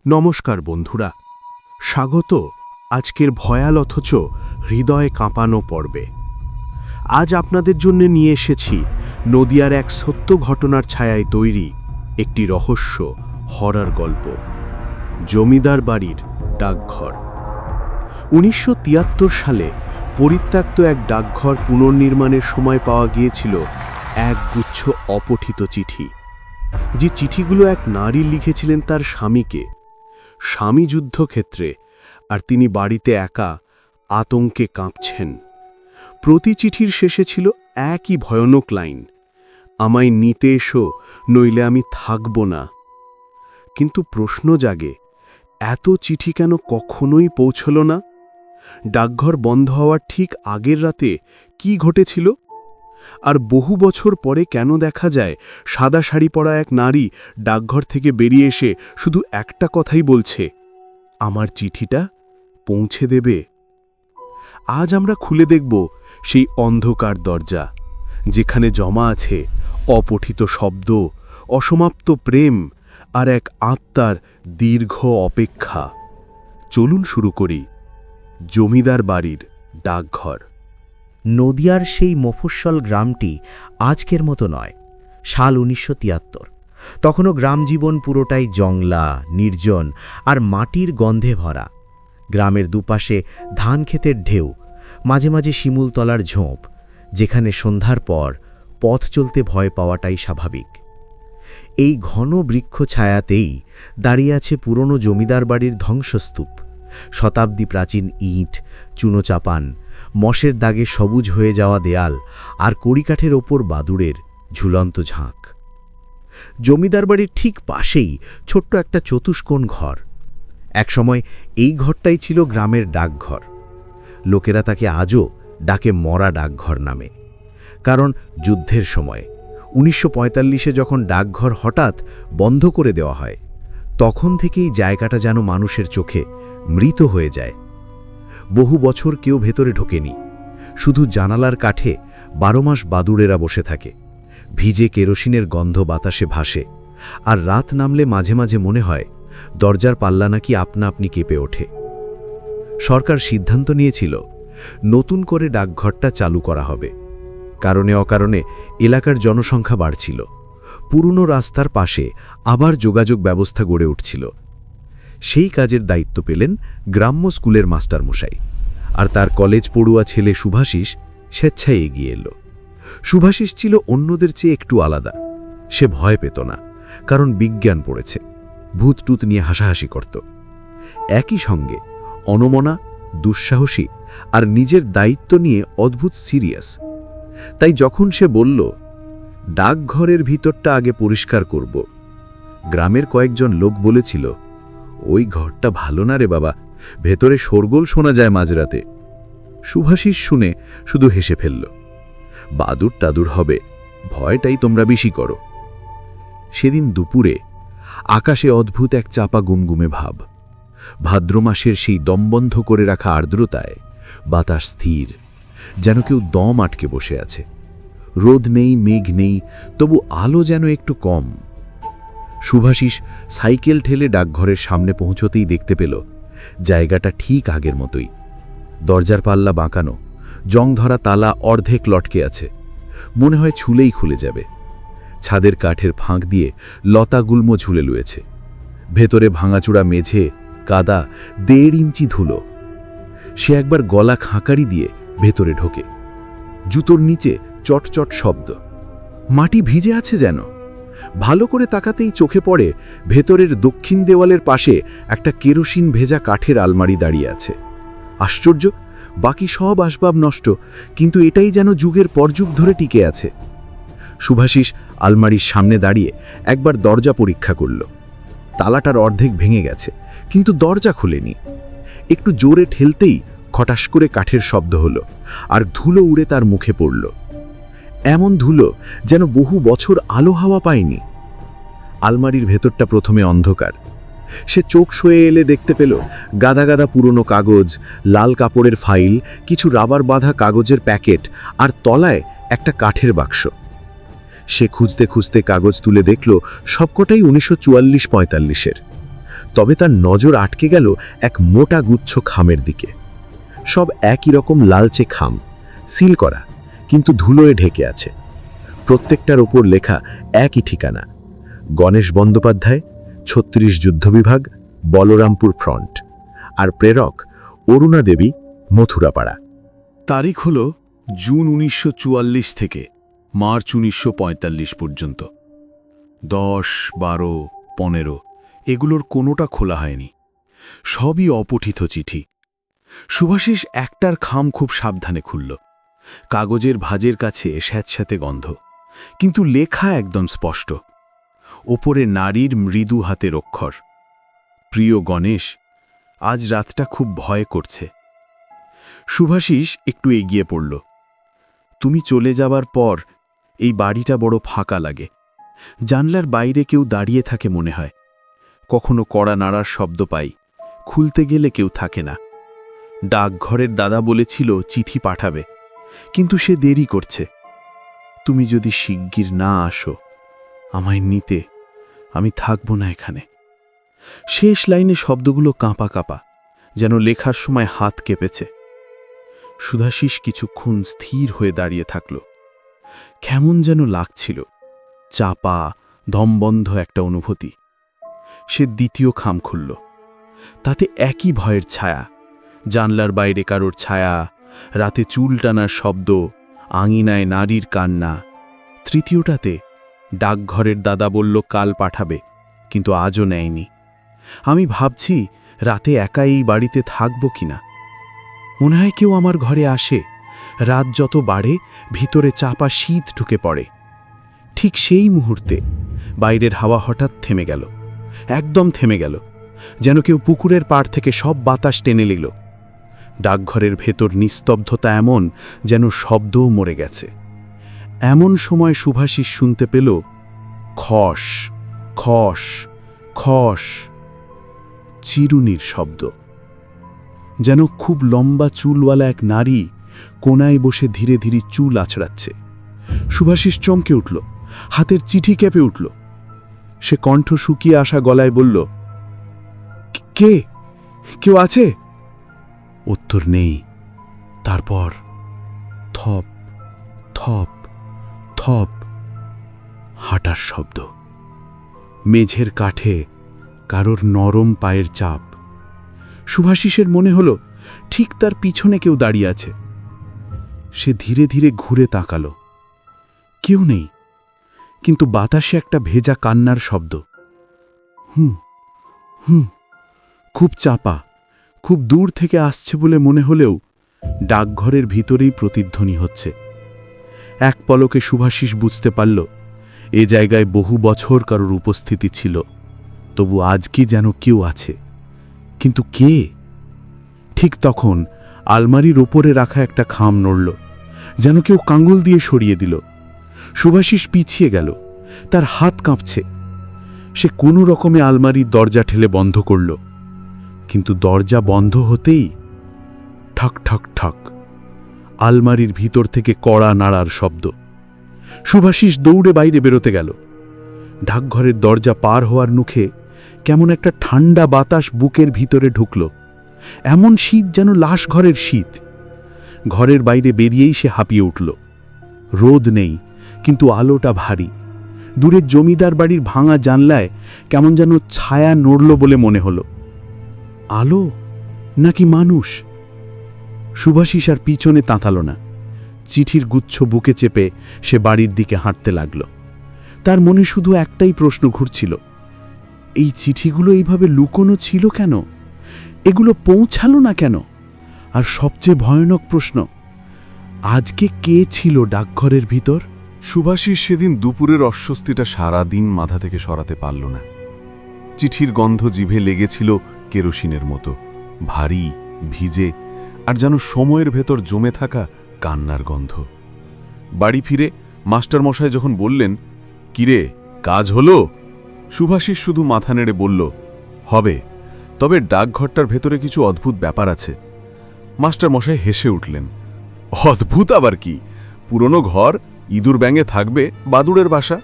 নমস্কার বন্ধুরা, স্বাগত আজকের ভয়াল অথচ হৃদয় কাঁপানো পর্বে। আজ আপনাদের জন্য নিয়ে এসেছি নদিয়ার এক সত্য ঘটনার ছায়ায় তৈরি একটি রহস্য হরর গল্প, জমিদার বাড়ির ডাকঘর। ১৯৭৩ সালে পরিত্যক্ত এক ডাকঘর পুনর্নির্মাণের সময় পাওয়া গিয়েছিল এক গুচ্ছ অপঠিত চিঠি। যে চিঠিগুলো এক নারী লিখেছিলেন তার স্বামীকে। স্বামী যুদ্ধক্ষেত্রে, আর তিনি বাড়িতে একা, আতঙ্কে কাঁপছেন। প্রতি চিঠির শেষে ছিল একই ভয়ানক লাইন, আমায় নিতে এসো, নইলে আমি থাকব না। কিন্তু প্রশ্ন জাগে, এত চিঠি কেন কখনোই পৌঁছল না? ডাকঘর বন্ধ হওয়ার ঠিক আগের রাতে কি ঘটেছিল? আর বহু বছর পরে কেন দেখা যায় সাদা শাড়ি পরা এক নারী ডাকঘর থেকে বেরিয়ে এসে শুধু একটা কথাই বলছে, আমার চিঠিটা পৌঁছে দেবে? আজ আমরা খুলে দেখব সেই অন্ধকার দরজা, যেখানে জমা আছে অপঠিত শব্দ, অসমাপ্ত প্রেম আর এক আত্মার দীর্ঘ অপেক্ষা। চলুন শুরু করি জমিদার বাড়ির ডাকঘর। নদিয়ার সেই মফস্বল গ্রামটি আজকের মতো নয়। সাল ১৯৭৩। তখনও গ্রাম জীবন পুরোটাই জংলা, নির্জন আর মাটির গন্ধে ভরা। গ্রামের দুপাশে ধান ক্ষেতের ঢেউ, মাঝে মাঝে শিমুলতলার ঝোপ, যেখানে সন্ধ্যার পর পথ চলতে ভয় পাওয়াটাই স্বাভাবিক। এই ঘন বৃক্ষ ছায়াতেই দাঁড়িয়ে আছে পুরনো জমিদার বাড়ির ধ্বংসস্তূপ। শতাব্দী প্রাচীন ইট, চুনো চাপান, মশের দাগে সবুজ হয়ে যাওয়া দেয়াল আর কড়িকাঠের ওপর বাদুড়ের ঝুলন্ত ঝাঁক। জমিদার বাড়ির ঠিক পাশেই ছোট্ট একটা চতুষ্কোণ ঘর। একসময় এই ঘরটাই ছিল গ্রামের ডাকঘর। লোকেরা তাকে আজও ডাকে মরা ডাকঘর নামে। কারণ যুদ্ধের সময় ১৯৪৫-এ যখন ডাকঘর হঠাৎ বন্ধ করে দেওয়া হয়, তখন থেকেই জায়গাটা যেন মানুষের চোখে মৃত হয়ে যায়। বহু বছর কেউ ভেতরে ঢোকেনি, শুধু জানালার কাঠে ১২ মাস বাদুড়েরা বসে থাকে। ভিজে কেরোসিনের গন্ধ বাতাসে ভাসে, আর রাত নামলে মাঝে মাঝে মনে হয় দরজার পাল্লা নাকি আপনা আপনি কেঁপে ওঠে। সরকার সিদ্ধান্ত নিয়েছিল নতুন করে ডাকঘরটা চালু করা হবে। কারণে অকারণে এলাকার জনসংখ্যা বাড়ছিল, পুরনো রাস্তার পাশে আবার যোগাযোগ ব্যবস্থা গড়ে উঠছিল। সেই কাজের দায়িত্ব পেলেন গ্রাম্য স্কুলের মাস্টারমশাই, আর তার কলেজ পড়ুয়া ছেলে শুভাশিস স্বেচ্ছায় এগিয়ে এলো। শুভাশিস ছিল অন্যদের চেয়ে একটু আলাদা। সে ভয় পেত না, কারণ বিজ্ঞান পড়েছে, ভূতটুত নিয়ে হাসাহাসি করত। একই সঙ্গে অনমনা, দুঃসাহসী আর নিজের দায়িত্ব নিয়ে অদ্ভুত সিরিয়াস। তাই যখন সে বলল, ডাকঘরের ভিতরটা আগে পরিষ্কার করব, গ্রামের কয়েকজন লোক বলেছিল, ওই ঘরটা ভালো না রে বাবা, ভেতরে শোরগোল শোনা যায় মাঝরাতে। শুভাশিস শুনে শুধু হেসে ফেলল, বাদুর টাদুর হবে, ভয়টাই তোমরা বেশি করো। সেদিন দুপুরে আকাশে অদ্ভুত এক চাপা গুমগুমে ভাব। ভাদ্র মাসের সেই দমবন্ধ করে রাখা আর্দ্রতায় বাতাস স্থির, যেন কেউ দম আটকে বসে আছে। রোদ নেই, মেঘ নেই, তবু আলো যেন একটু কম। শুভাশিস সাইকেল ঠেলে ডাকঘরের সামনে পৌঁছতেই দেখতে পেল জায়গাটা ঠিক আগের মতোই। দরজার পাল্লা বাঁকানো, জং ধরা তালা অর্ধেক লটকে আছে, মনে হয় ছুলেই খুলে যাবে। ছাদের কাঠের ফাঁক দিয়ে লতাগুল্ম ঝুলে লুয়েছে। ভেতরে ভাঙাচুরা মেঝে, কাদা, ১.৫ ইঞ্চি ধুলো। সে একবার গলা খাঁকারি দিয়ে ভেতরে ঢোকে। জুতোর নিচে চটচট শব্দ, মাটি ভিজে আছে যেন। ভালো করে তাকাতেই চোখে পড়ে ভেতরের দক্ষিণ দেওয়ালের পাশে একটা কেরোসিন ভেজা কাঠের আলমারি দাঁড়িয়ে আছে। আশ্চর্য, বাকি সব আসবাব নষ্ট, কিন্তু এটাই যেন যুগের পর যুগ ধরে টিকে আছে। শুভাশিস আলমারির সামনে দাঁড়িয়ে একবার দরজা পরীক্ষা করল। তালাটার অর্ধেক ভেঙে গেছে, কিন্তু দরজা খুলেনি। একটু জোরে ঠেলতেই খটাস করে কাঠের শব্দ হলো, আর ধুলো উড়ে তার মুখে পড়ল। এমন ধুলো যেন বহু বছর আলো হাওয়া পায়নি। আলমারির ভেতরটা প্রথমে অন্ধকার। সে চোখ সয়ে এলে দেখতে পেল গাদা গাদা পুরনো কাগজ, লাল কাপড়ের ফাইল, কিছু রাবার বাঁধা কাগজের প্যাকেট, আর তলায় একটা কাঠের বাক্স। সে খুঁজতে খুঁজতে কাগজ তুলে দেখল সবকটাই ১৯৪৪-৪৫-এর। তবে তার নজর আটকে গেল এক মোটা গুচ্ছ খামের দিকে। সব একই রকম লালচে খাম, সিল করা, কিন্তু ধুলোয় ঢেকে আছে। প্রত্যেকটার ওপর লেখা একই ঠিকানা, গণেশ বন্দ্যোপাধ্যায়, ৩৬ যুদ্ধ বিভাগ, বলরামপুর ফ্রন্ট, আর প্রেরক অরুণা দেবী, মথুরাপাড়া। তারিখ হল জুন ১৯৪৪ থেকে মার্চ ১৯৪৫ পর্যন্ত। ১০, ১২, ১৫ এগুলোর কোনোটা খোলা হয়নি, সবই অপঠিত চিঠি। শুভাশিস একটার খাম খুব সাবধানে খুলল। কাগজের ভাঁজের কাছে স্যাঁতস্যাঁতে গন্ধ, কিন্তু লেখা একদম স্পষ্ট। ওপরে নারীর মৃদু হাতের অক্ষর, প্রিয় গণেশ, আজ রাতটা খুব ভয় করছে। শুভাশিস একটু এগিয়ে পড়ল। তুমি চলে যাবার পর এই বাড়িটা বড় ফাঁকা লাগে। জানলার বাইরে কেউ দাঁড়িয়ে থাকে মনে হয়। কখনো কড়া নাড়ার শব্দ পাই, খুলতে গেলে কেউ থাকে না। ডাকঘরের দাদা বলেছিল চিঠি পাঠাবে, কিন্তু সে দেরি করছে। তুমি যদি শিগগির না আসো আমায় নিতে, আমি থাকব না এখানে। শেষ লাইনে শব্দগুলো কাঁপা কাঁপা, যেন লেখার সময় হাত কেঁপেছে। শুভাশিস কিছুক্ষণ স্থির হয়ে দাঁড়িয়ে থাকল। কেমন যেন লাগছিল, চাপা দমবন্ধ একটা অনুভূতি। সে দ্বিতীয় খাম খুলল। তাতে একই ভয়ের ছায়া, জানলার বাইরে কারোর ছায়া, রাতে চুল টানার শব্দ, আঙিনায় নারীর কান্না। তৃতীয়টাতে ডাকঘরের দাদা বলল কাল পাঠাবে, কিন্তু আজও নেয়নি। আমি ভাবছি রাতে একা এই বাড়িতে থাকব কিনা। মনে হয় কেউ আমার ঘরে আসে। রাত যত বাড়ে ভিতরে চাপা শীত ঢুকে পড়ে। ঠিক সেই মুহূর্তে বাইরের হাওয়া হঠাৎ থেমে গেল, একদম থেমে গেল, যেন কেউ পুকুরের পাড় থেকে সব বাতাস টেনে নিল। ডাকঘরের ভেতর নিস্তব্ধতা এমন যেন শব্দও মরে গেছে। এমন সময় শুভাশিস শুনতে পেল খস খস খস, চিরুনির শব্দ। যেন খুব লম্বা চুলওয়ালা এক নারী কোনায় বসে ধীরে ধীরে চুল আছড়াচ্ছে। শুভাশিস চমকে উঠল, হাতের চিঠি কেঁপে উঠল। সে কণ্ঠ শুকিয়ে আসা গলায় বলল, কে? কেউ আছে? উত্তর নেই। তারপর থপ থপ থপ হাঁটার শব্দ, মেঝের কাঠে কারোর নরম পায়ের চাপ। শুভাশিসের মনে হল ঠিক তার পিছনে কেউ দাঁড়িয়ে আছে। সে ধীরে ধীরে ঘুরে তাকালো। কেউ নেই, কিন্তু বাতাসে একটা ভেজা কান্নার শব্দ। হুম হুম, খুব চাপা, খুব দূর থেকে আসছে বলে মনে হলেও ডাকঘরের ভিতরেই প্রতিধ্বনি হচ্ছে। এক পলকে শুভাশিস বুঝতে পারল এ জায়গায় বহু বছর কারোর উপস্থিতি ছিল, তবু আজ কি যেন কেউ আছে। কিন্তু কে? ঠিক তখন আলমারির ওপরে রাখা একটা খাম নড়ল, যেন কেউ কাঙ্গুল দিয়ে সরিয়ে দিল। শুভাশিস পিছিয়ে গেল, তার হাত কাঁপছে। সে কোনো রকমে আলমারির দরজা ঠেলে বন্ধ করল, কিন্তু দরজা বন্ধ হতেই ঠক ঠক ঠক, আলমারির ভিতর থেকে কড়া নাড়ার শব্দ। শুভাশিস দৌড়ে বাইরে বেরোতে গেল। ডাকঘরের দরজা পার হওয়ার মুখে কেমন একটা ঠান্ডা বাতাস বুকের ভিতরে ঢুকল, এমন শীত যেন লাশ ঘরের শীত। ঘরের বাইরে বেরিয়েই সে হাঁপিয়ে উঠল। রোদ নেই, কিন্তু আলোটা ভারী। দূরের জমিদার বাড়ির ভাঙা জানলায় কেমন যেন ছায়া নড়ল বলে মনে হল। আলো নাকি মানুষ? শুভাশিস আর পিছনে তাঁতাল না। চিঠির গুচ্ছ বুকে চেপে সে বাড়ির দিকে হাঁটতে লাগল। তার মনে শুধু একটাই প্রশ্ন ঘুরছিল, এই চিঠিগুলো এইভাবে লুকোনো ছিল কেন? এগুলো পৌঁছালো না কেন? আর সবচেয়ে ভয়ানক প্রশ্ন, আজকে কে ছিল ডাকঘরের ভিতর? শুভাশিস সেদিন দুপুরের অস্বস্তিটা সারা দিন মাথা থেকে সরাতে পারল না। চিঠির গন্ধ জিভে লেগেছিল কেরোসিনের মতো, ভারী, ভিজে, আর যেন সময়ের ভেতর জমে থাকা কান্নার গন্ধ। বাড়ি ফিরে মাস্টারমশাই যখন বললেন, কিরে কাজ হলো, শুভাশিস শুধু মাথা নেড়ে বলল, হবে, তবে ডাকঘরটার ভেতরে কিছু অদ্ভুত ব্যাপার আছে। মাস্টারমশাই হেসে উঠলেন, অদ্ভুত আবার কি? পুরনো ঘর, ইঁদুর ব্যাঙে থাকবে, বাদুড়ের বাসা।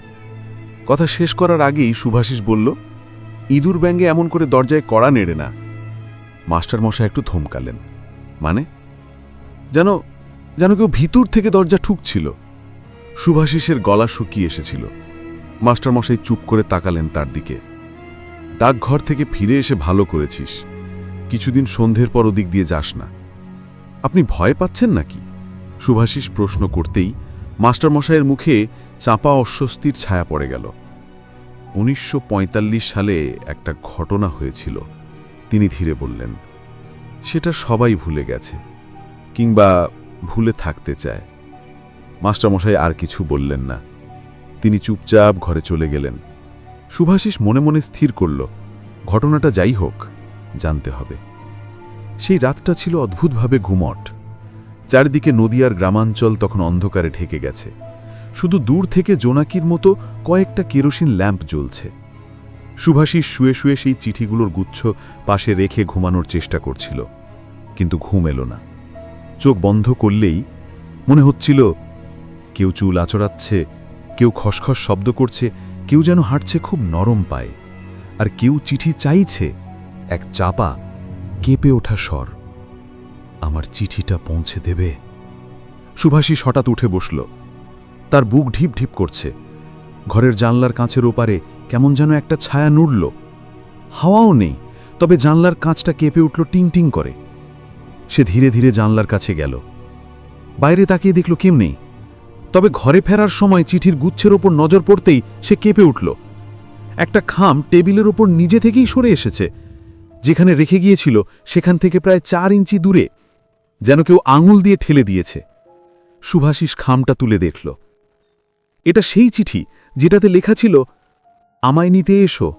কথা শেষ করার আগেই শুভাশিস বলল, ইঁদুর ব্যাঙে এমন করে দরজায় কড়া নেড়ে না। মাস্টারমশাই একটু থমকালেন। মানে যেন যেন কেউ ভিতর থেকে দরজা ঠুকছিল। শুভাশিসের গলা শুকিয়ে এসেছিল। মাস্টারমশাই চুপ করে তাকালেন তার দিকে। ডাকঘর থেকে ফিরে এসে ভালো করেছিস, কিছুদিন সন্ধ্যের পর ওদিক দিয়ে যাস না। আপনি ভয় পাচ্ছেন নাকি? শুভাশিস প্রশ্ন করতেই মাস্টারমশাইয়ের মুখে চাপা অস্বস্তির ছায়া পড়ে গেল। 1945 সালে একটা ঘটনা হয়েছিল, তিনি ধীরে বললেন। সেটা সবাই ভুলে গেছে, কিংবা ভুলে থাকতে চায়। মাস্টারমশাই আর কিছু বললেন না। তিনি চুপচাপ ঘরে চলে গেলেন। শুভাশিস মনে মনে স্থির করল, ঘটনাটা যাই হোক, জানতে হবে। সেই রাতটা ছিল অদ্ভুতভাবে ঘুমট। চারিদিকে নদী আর গ্রামাঞ্চল তখন অন্ধকারে ঢেকে গেছে। শুধু দূর থেকে জোনাকির মতো কয়েকটা কেরোসিন ল্যাম্প জ্বলছে। শুভাশিস শুয়ে শুয়ে সেই চিঠিগুলোর গুচ্ছ পাশে রেখে ঘুমানোর চেষ্টা করছিল, কিন্তু ঘুম এলো না। চোখ বন্ধ করলেই মনে হচ্ছিল কেউ চুল আঁচড়াচ্ছে, কেউ খসখস শব্দ করছে, কেউ যেন হাঁটছে খুব নরম পায়ে, আর কেউ চিঠি চাইছে, এক চাপা কেঁপে ওঠা স্বর। আমার চিঠিটা পৌঁছে দেবে? শুভাশিস হঠাৎ উঠে বসল। তার বুক ঢিপ ঢিপ করছে। ঘরের জানলার কাঁচের ওপারে কেমন যেন একটা ছায়া নড়ল। হাওয়াও নেই, তবে জানলার কাঁচটা কেঁপে উঠল টিং টিং করে। সে ধীরে ধীরে জানলার কাছে গেল। বাইরে তাকিয়ে দেখল কেউ নেই, তবে ঘরে ফেরার সময় চিঠির গুচ্ছের ওপর নজর পড়তেই সে কেঁপে উঠল। একটা খাম টেবিলের ওপর নিজে থেকেই সরে এসেছে। যেখানে রেখে গিয়েছিল সেখান থেকে প্রায় 4 ইঞ্চি দূরে, যেন কেউ আঙুল দিয়ে ঠেলে দিয়েছে। শুভাশিস খামটা তুলে দেখল। এটা সেই চিঠি যেটাতে লেখা ছিল, আমায় নিতে এসো,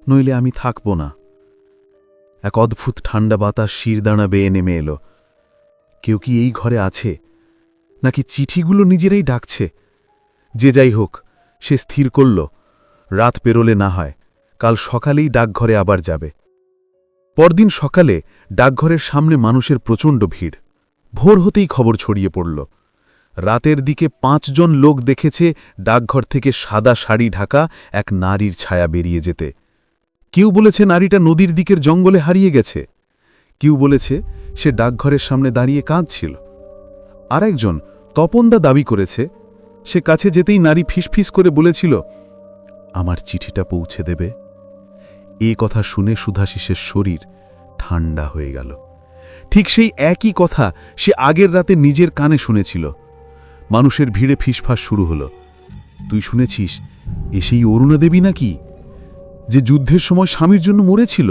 নইলে আমি থাকব না। এক অদ্ভুত ঠান্ডা বাতাস শিরদাঁড়া বেয়ে নেমে এলো। কেউ কি এই ঘরে আছে, নাকি চিঠিগুলো নিজেরাই ডাকছে? যে যাই হোক, সে স্থির করল, রাত পেরোলে না হয়, কাল সকালেই ডাকঘরে আবার যাবে। পরদিন সকালে ডাকঘরের সামনে মানুষের প্রচণ্ড ভিড়। ভোর হতেই খবর ছড়িয়ে পড়ল। রাতের দিকে 5 জন লোক দেখেছে ডাকঘর থেকে সাদা শাড়ি ঢাকা এক নারীর ছায়া বেরিয়ে যেতে। কেউ বলেছে নারীটা নদীর দিকের জঙ্গলে হারিয়ে গেছে, কেউ বলেছে সে ডাকঘরের সামনে দাঁড়িয়ে কাঁদছিল। আরেকজন তপনদা দাবি করেছে সে কাছে যেতেই নারী ফিসফিস করে বলেছিল, আমার চিঠিটা পৌঁছে দেবে। এ কথা শুনে শুভাশিসের শরীর ঠান্ডা হয়ে গেল। ঠিক সেই একই কথা সে আগের রাতে নিজের কানে শুনেছিল। মানুষের ভিড়ে ফিসফাস শুরু হলো। তুই শুনেছিস এ সেই অরুণা দেবী নাকি, যে যুদ্ধের সময় স্বামীর জন্য মরেছিল?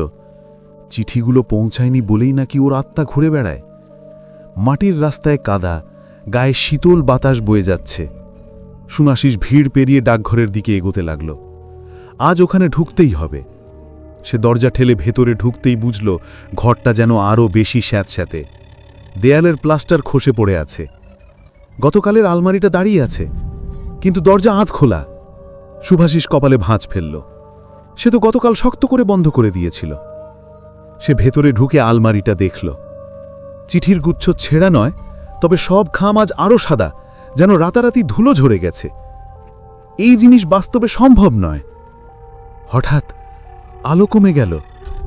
চিঠিগুলো পৌঁছায়নি বলেই নাকি ওর আত্মা ঘুরে বেড়ায়। মাটির রাস্তায় কাদা, গায়ে শীতল বাতাস বয়ে যাচ্ছে। শুভাশিস ভিড় পেরিয়ে ডাকঘরের দিকে এগোতে লাগল। আজ ওখানে ঢুকতেই হবে। সে দরজা ঠেলে ভেতরে ঢুকতেই বুঝল ঘরটা যেন আরও বেশি স্যাঁতস্যাঁতে। দেয়ালের প্লাস্টার খসে পড়ে আছে। গতকালের আলমারিটা দাঁড়িয়ে আছে, কিন্তু দরজা আধ খোলা। শুভাশিস কপালে ভাঁজ ফেলল। সে তো গতকাল শক্ত করে বন্ধ করে দিয়েছিল। সে ভেতরে ঢুকে আলমারিটা দেখল। চিঠির গুচ্ছ ছেঁড়া নয়, তবে সব খাম আজ আরও সাদা, যেন রাতারাতি ধুলো ঝরে গেছে। এই জিনিস বাস্তবে সম্ভব নয়। হঠাৎ আলো কমে গেল,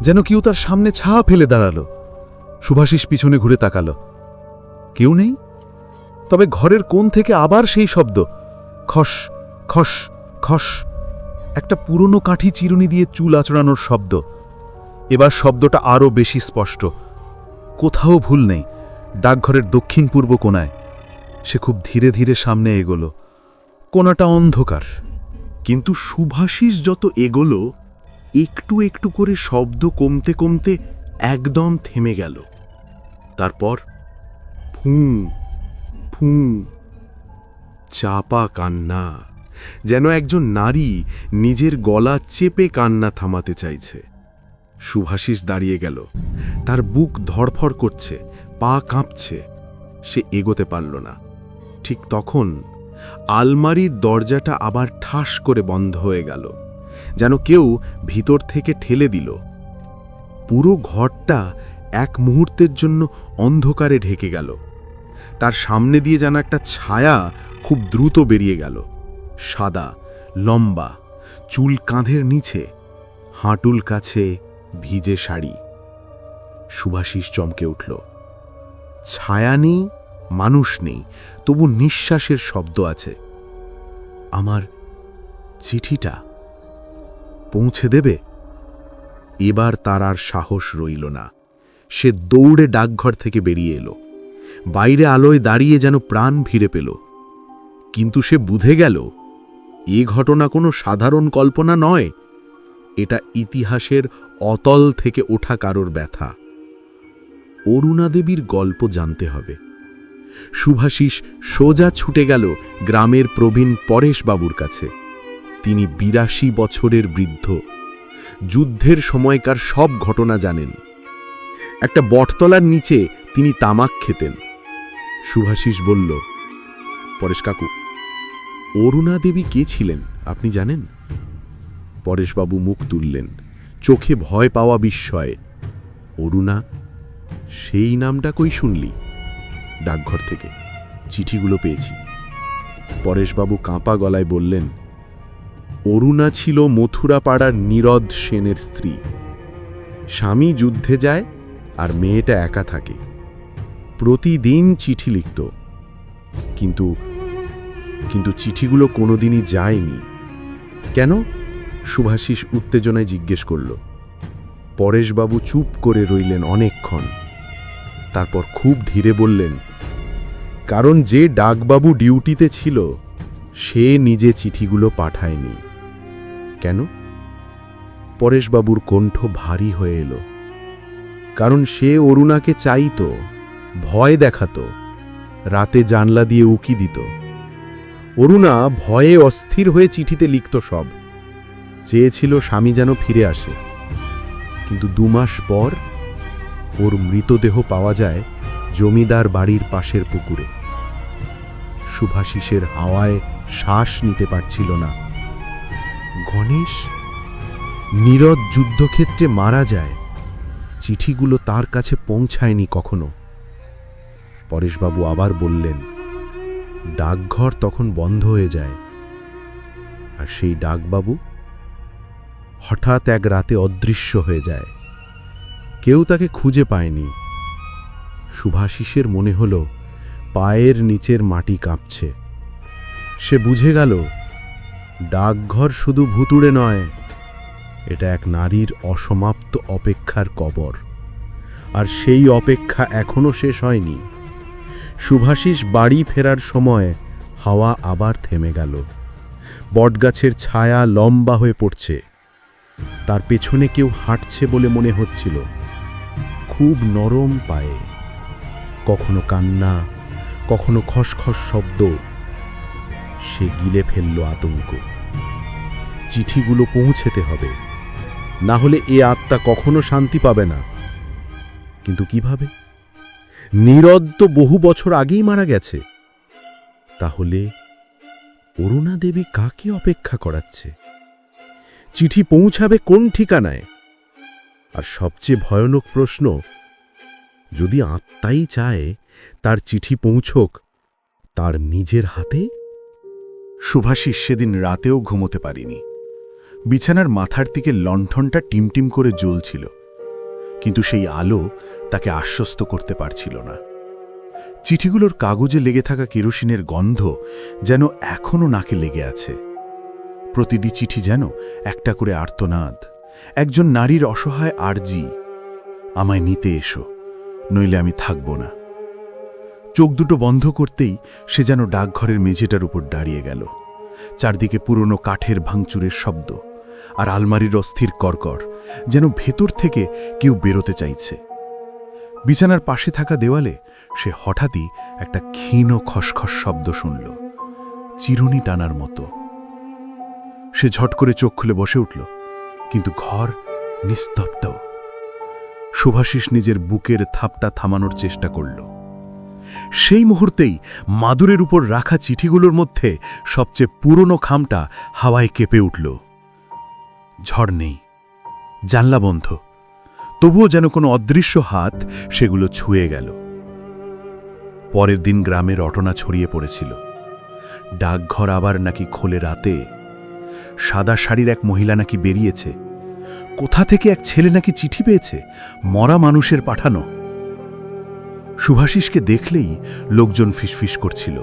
যেন কেউ তার সামনে ছায়া ফেলে দাঁড়ালো। শুভাশিস পিছনে ঘুরে তাকাল। কেউ নেই, তবে ঘরের কোণ থেকে আবার সেই শব্দ, খস খস খস। একটা পুরনো কাঠি চিরুনি দিয়ে চুল আঁচড়ানোর শব্দ। এবার শব্দটা আরও বেশি স্পষ্ট। কোথাও ভুল নেই, ডাকঘরের দক্ষিণ পূর্ব কোণায়। সে খুব ধীরে ধীরে সামনে এগোল। কোণাটা অন্ধকার, কিন্তু শুভাশিস যত এগোলো, একটু একটু করে শব্দ কমতে কমতে একদম থেমে গেল। তারপর ফুঁ ফুঁ, চাপা কান্না, যেন একজন নারী নিজের গলা চেপে কান্না থামাতে চাইছে। শুভাশিস দাঁড়িয়ে গেল। তার বুক ধড়ফড় করছে, পা কাঁপছে। সে এগোতে পারল না। ঠিক তখন আলমারির দরজাটা আবার ঠাস করে বন্ধ হয়ে গেল, যেন কেউ ভিতর থেকে ঠেলে দিল। পুরো ঘরটা এক মুহূর্তের জন্য অন্ধকারে ঢেকে গেল। তার সামনে দিয়ে যেন একটা ছায়া খুব দ্রুত বেরিয়ে গেল। সাদা, লম্বা, চুল কাঁধের নিচে, হাঁটুল কাছে ভিজে শাড়ি। শুভাশিস চমকে উঠল। ছায়া নেই, মানুষ নেই, তবু নিঃশ্বাসের শব্দ আছে। আমার চিঠিটা পৌঁছে দেবে? এবার তার আর সাহস রইল না। সে দৌড়ে ডাকঘর থেকে বেরিয়ে এলো। বাইরে আলোয় দাঁড়িয়ে যেন প্রাণ ফিরে পেল। কিন্তু সে বুঝে গেল এ ঘটনা কোনো সাধারণ কল্পনা নয়, এটা ইতিহাসের অতল থেকে ওঠা কারোর ব্যথা। অরুণা দেবীর গল্প জানতে হবে। শুভাশিস সোজা ছুটে গেল গ্রামের প্রবীণ পরেশবাবুর কাছে। তিনি ৮২ বছরের বৃদ্ধ, যুদ্ধের সময়কার সব ঘটনা জানেন। একটা বটতলার নিচে তিনি তামাক খেতেন। শুভাশিস বলল, পরেশ কাকু, অরুণা দেবী কে ছিলেন আপনি জানেন? পরেশবাবু মুখ তুললেন, চোখে ভয় পাওয়া বিস্ময়ে। অরুণা? সেই নামটা কই শুনলি? ডাকঘর থেকে চিঠিগুলো পেয়েছি। পরেশবাবু কাঁপা গলায় বললেন, অরুণা ছিল মথুরাপাড়ার নীরদ সেনের স্ত্রী। স্বামী যুদ্ধে যায় আর মেয়েটা একা থাকে। প্রতিদিন চিঠি লিখত, কিন্তু কিন্তু চিঠিগুলো কোনোদিনই যায়নি। কেন? শুভাশিস উত্তেজনায় জিজ্ঞেস করল। পরেশবাবু চুপ করে রইলেন অনেকক্ষণ। তারপর খুব ধীরে বললেন, কারণ যে ডাকবাবু ডিউটিতে ছিল সে নিজে চিঠিগুলো পাঠায়নি। কেন? পরেশবাবুর কণ্ঠ ভারী হয়ে এলো। কারণ সে অরুণাকে চাইত, ভয় দেখাত, রাতে জানলা দিয়ে উকি দিত। অরুণা ভয়ে অস্থির হয়ে চিঠিতে লিখত সব। চেয়েছিল স্বামী যেন ফিরে আসে। কিন্তু ২ মাস পর ওর মৃতদেহ পাওয়া যায় জমিদার বাড়ির পাশের পুকুরে। শুভাশিসের হাওয়ায় শ্বাস নিতে পারছিল না। গণেশ নীরদ যুদ্ধক্ষেত্রে মারা যায়, চিঠিগুলো তার কাছে পৌঁছায়নি কখনো। পরেশবাবু আবার বললেন, ডাকঘর তখন বন্ধ হয়ে যায়। আর সেই ডাকবাবু হঠাৎ এক রাতে অদৃশ্য হয়ে যায়। কেউ তাকে খুঁজে পায়নি। শুভাশিসের মনে হল পায়ের নিচের মাটি কাঁপছে। সে বুঝে গেল ডাকঘর শুধু ভুতুড়ে নয়, এটা এক নারীর অসমাপ্ত অপেক্ষার কবর। আর সেই অপেক্ষা এখনো শেষ হয়নি। শুভাশিস বাড়ি ফেরার সময় হাওয়া আবার থেমে গেল। বটগাছের ছায়া লম্বা হয়ে পড়ছে। তার পেছনে কেউ হাঁটছে বলে মনে হচ্ছিল, খুব নরম পায়ে। কখনো কান্না, কখনো খসখস শব্দ। সে গিলে ফেলল আতঙ্ক। চিঠিগুলো পৌঁছেতে হবে, না হলে এ আত্মা কখনো শান্তি পাবে না। কিন্তু কিভাবে? নীরদ তো বহু বছর আগেই মারা গেছে। তাহলে অরুণা দেবী কাকে অপেক্ষা করাচ্ছে? চিঠি পৌঁছাবে কোন ঠিকানায়? আর সবচেয়ে ভয়ানক প্রশ্ন, যদি আত্মাই চায় তার চিঠি পৌঁছোক তার নিজের হাতে? শুভাশিস সেদিন রাতেও ঘুমোতে পারিনি। বিছানার মাথার দিকে লণ্ঠনটা টিমটিম করে জ্বলছিল, কিন্তু সেই আলো তাকে আশ্বস্ত করতে পারছিল না। চিঠিগুলোর কাগজে লেগে থাকা কেরোসিনের গন্ধ যেন এখনো নাকে লেগে আছে। প্রতিটি চিঠি যেন একটা করে আর্তনাদ, একজন নারীর অসহায় আর্জি, আমায় নিতে এসো, নইলে আমি থাকব না। চোখ দুটো বন্ধ করতেই সে যেন ডাকঘরের মেঝেটার উপর দাঁড়িয়ে গেল। চারদিকে পুরনো কাঠের ভাঙচুরের শব্দ, আর আলমারির অস্থির কড়কড়, যেন ভেতর থেকে কেউ বেরোতে চাইছে। বিছানার পাশে থাকা দেওয়ালে সে হঠাৎই একটা ক্ষীণ খসখস শব্দ শুনল, চিরুনি টানার মতো। সে ঝট করে চোখ খুলে বসে উঠল, কিন্তু ঘর নিস্তব্ধ। শুভাশিস নিজের বুকের থাপটা থামানোর চেষ্টা করল। সেই মুহূর্তেই মাদুরের উপর রাখা চিঠিগুলোর মধ্যে সবচেয়ে পুরনো খামটা হাওয়ায় কেঁপে উঠল। ঝড় নেই, জানলা বন্ধ, তবুও যেন কোনো অদৃশ্য হাত সেগুলো ছুঁয়ে গেল। পরের দিন গ্রামে রটনা ছড়িয়ে পড়েছিল। ডাকঘর আবার নাকি খোলে রাতে। সাদা শাড়ির এক মহিলা নাকি বেরিয়েছে। কোথা থেকে এক ছেলে নাকি চিঠি পেয়েছে, মরা মানুষের পাঠানো। শুভাশিসকে দেখলেই লোকজন ফিসফিস করছিল,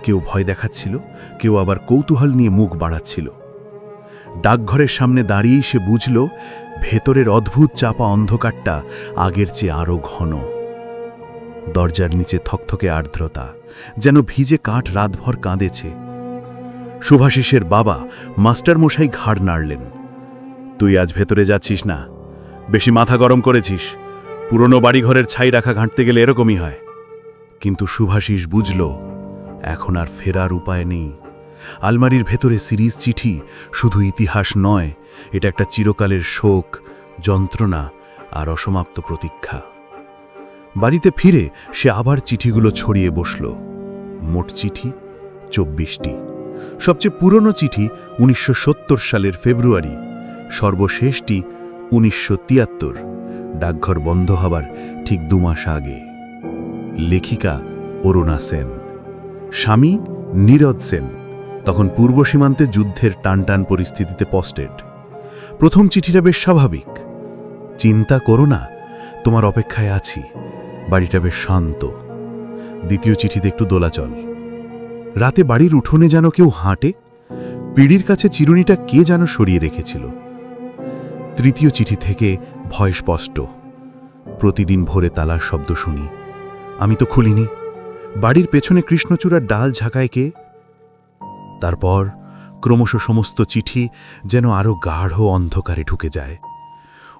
কেউ ভয় দেখাচ্ছিল, কেউ আবার কৌতূহল নিয়ে মুখ বাড়াচ্ছিল। ডাকঘরের সামনে দাঁড়িয়েই সে বুঝল ভেতরের অদ্ভুত চাপা অন্ধকারটা আগের চেয়ে আরও ঘন। দরজার নিচে থকথকে আর্দ্রতা, যেন ভিজে কাঠ রাতভর কাঁদেছে। শুভাশিসের বাবা মাস্টারমশাই ঘাড় নাড়লেন। তুই আজ ভেতরে যাচ্ছিস না, বেশি মাথা গরম করেছিস। পুরনো বাড়িঘরের ছাই রাখা ঘাঁটতে গেলে এরকমই হয়। কিন্তু শুভাশিস বুঝল এখন আর ফেরার উপায় নেই। আলমারির ভেতরে সিরিজ চিঠি শুধু ইতিহাস নয়, এটা একটা চিরকালের শোক, যন্ত্রণা আর অসমাপ্ত প্রতীক্ষা। বাড়িতে ফিরে সে আবার চিঠিগুলো ছড়িয়ে বসল। মোট চিঠি 24টি। সবচেয়ে পুরনো চিঠি 1970 সালের ফেব্রুয়ারি, সর্বশেষটি 1973, ডাকঘর বন্ধ হবার ঠিক 2 মাস আগে। লেখিকা অরুণা সেন, স্বামী নীরদ সেন, তখন পূর্ব সীমান্তে যুদ্ধের টানটান পরিস্থিতিতে পোস্টেড। প্রথম চিঠিটা বেশ স্বাভাবিক, চিন্তা করো না, তোমার অপেক্ষায় আছি, বাড়িটা বেশ শান্ত। দ্বিতীয় চিঠিতে একটু দোলাচল। রাতে বাড়ির উঠোনে যেন কেউ হাঁটে, পিঁড়ির কাছে চিরুনিটা কে যেন সরিয়ে রেখেছিল। তৃতীয় চিঠি থেকে ভয় স্পষ্ট, প্রতিদিন ভোরে তালার শব্দ শুনি, আমি তো খুলিনি। বাড়ির পেছনে কৃষ্ণচূড়ার ডাল ঝাঁকায় কে? তারপর ক্রমশ সমস্ত চিঠি যেন আরও গাঢ় অন্ধকারে ঢুকে যায়।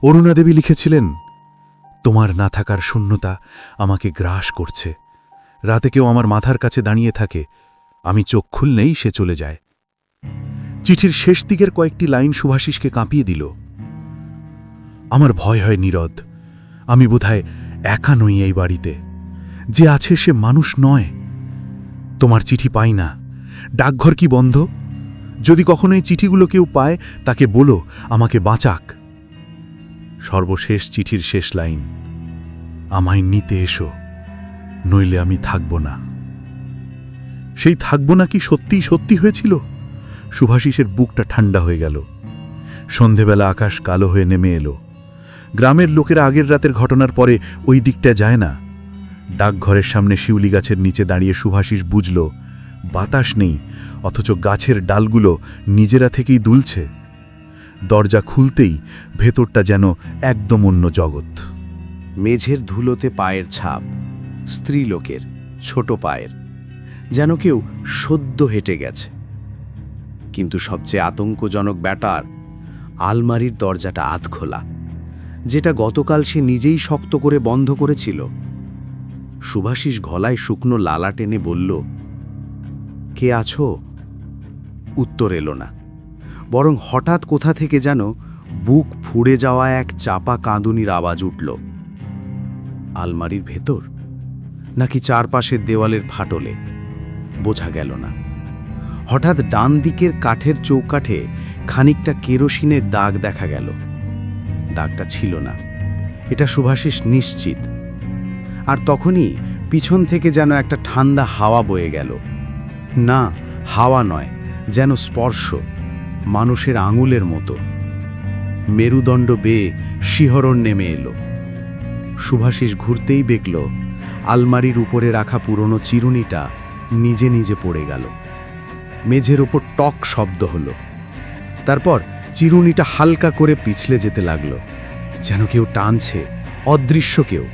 অরুণা দেবী লিখেছিলেন, তোমার না থাকার শূন্যতা আমাকে গ্রাস করছে। রাতে কেউ আমার মাথার কাছে দাঁড়িয়ে থাকে, আমি চোখ খুললেই সে চলে যায়। চিঠির শেষ দিকের কয়েকটি লাইন শুভাশিসকে কাঁপিয়ে দিল। আমার ভয় হয় নীরদ, আমি বোধহয় একা নই এই বাড়িতে, যে আছে সে মানুষ নয়। তোমার চিঠি পাই না, ডাকঘর কি বন্ধ? যদি কখনো এই চিঠিগুলো কেউ পায় তাকে বলো আমাকে বাঁচাক। সর্বশেষ চিঠির শেষ লাইন, আমায় নিতে এসো, নইলে আমি থাকব না। সেই থাকব না কি সত্যিই সত্যি হয়েছিল? শুভাশিসের বুকটা ঠান্ডা হয়ে গেল। সন্ধেবেলা আকাশ কালো হয়ে নেমে এলো। গ্রামের লোকেরা আগের রাতের ঘটনার পরে ওই দিকটা যায় না। ডাকঘরের সামনে শিউলি গাছের নিচে দাঁড়িয়ে শুভাশিস বুঝল বাতাস নেই, অথচ গাছের ডালগুলো নিজেরা থেকেই দুলছে। দরজা খুলতেই ভেতরটা যেন একদম অন্য জগৎ। মেঝের ধুলোতে পায়ের ছাপ, স্ত্রীলোকের ছোট পায়ের, যেন কেউ সদ্য হেঁটে গেছে। কিন্তু সবচেয়ে আতঙ্কজনক ব্যাপার, আলমারির দরজাটা আধখোলা, যেটা গতকাল সে নিজেই শক্ত করে বন্ধ করেছিল। শুভাশিস গলায় শুকনো লালা টেনে বলল, কে আছো? উত্তর এলো না, বরং হঠাৎ কোথা থেকে যেন বুক ফুঁড়ে যাওয়া এক চাপা কাঁদুনির আওয়াজ উঠল। আলমারির ভেতর নাকি চারপাশের দেওয়ালের ফাটলে, বোঝা গেল না। হঠাৎ ডান দিকের কাঠের চৌকাঠে খানিকটা কেরোসিনের দাগ দেখা গেল। দাগটা ছিল না, এটা শুভাশিস নিশ্চিত। আর তখনই পিছন থেকে যেন একটা ঠান্ডা হাওয়া বয়ে গেল। না, হাওয়া নয়, যেন স্পর্শ, মানুষের আঙুলের মতো। মেরুদণ্ড বেয়ে শিহরণ নেমে এলো। শুভাশিস ঘুরতেই দেখল আলমারির উপরে রাখা পুরনো চিরুনিটা নিজে নিজে পড়ে গেল। মেঝের ওপর টক শব্দ হলো। তারপর চিরুনিটা হালকা করে পিছলে যেতে লাগলো, যেন কেউ টানছে, অদৃশ্য কেউ।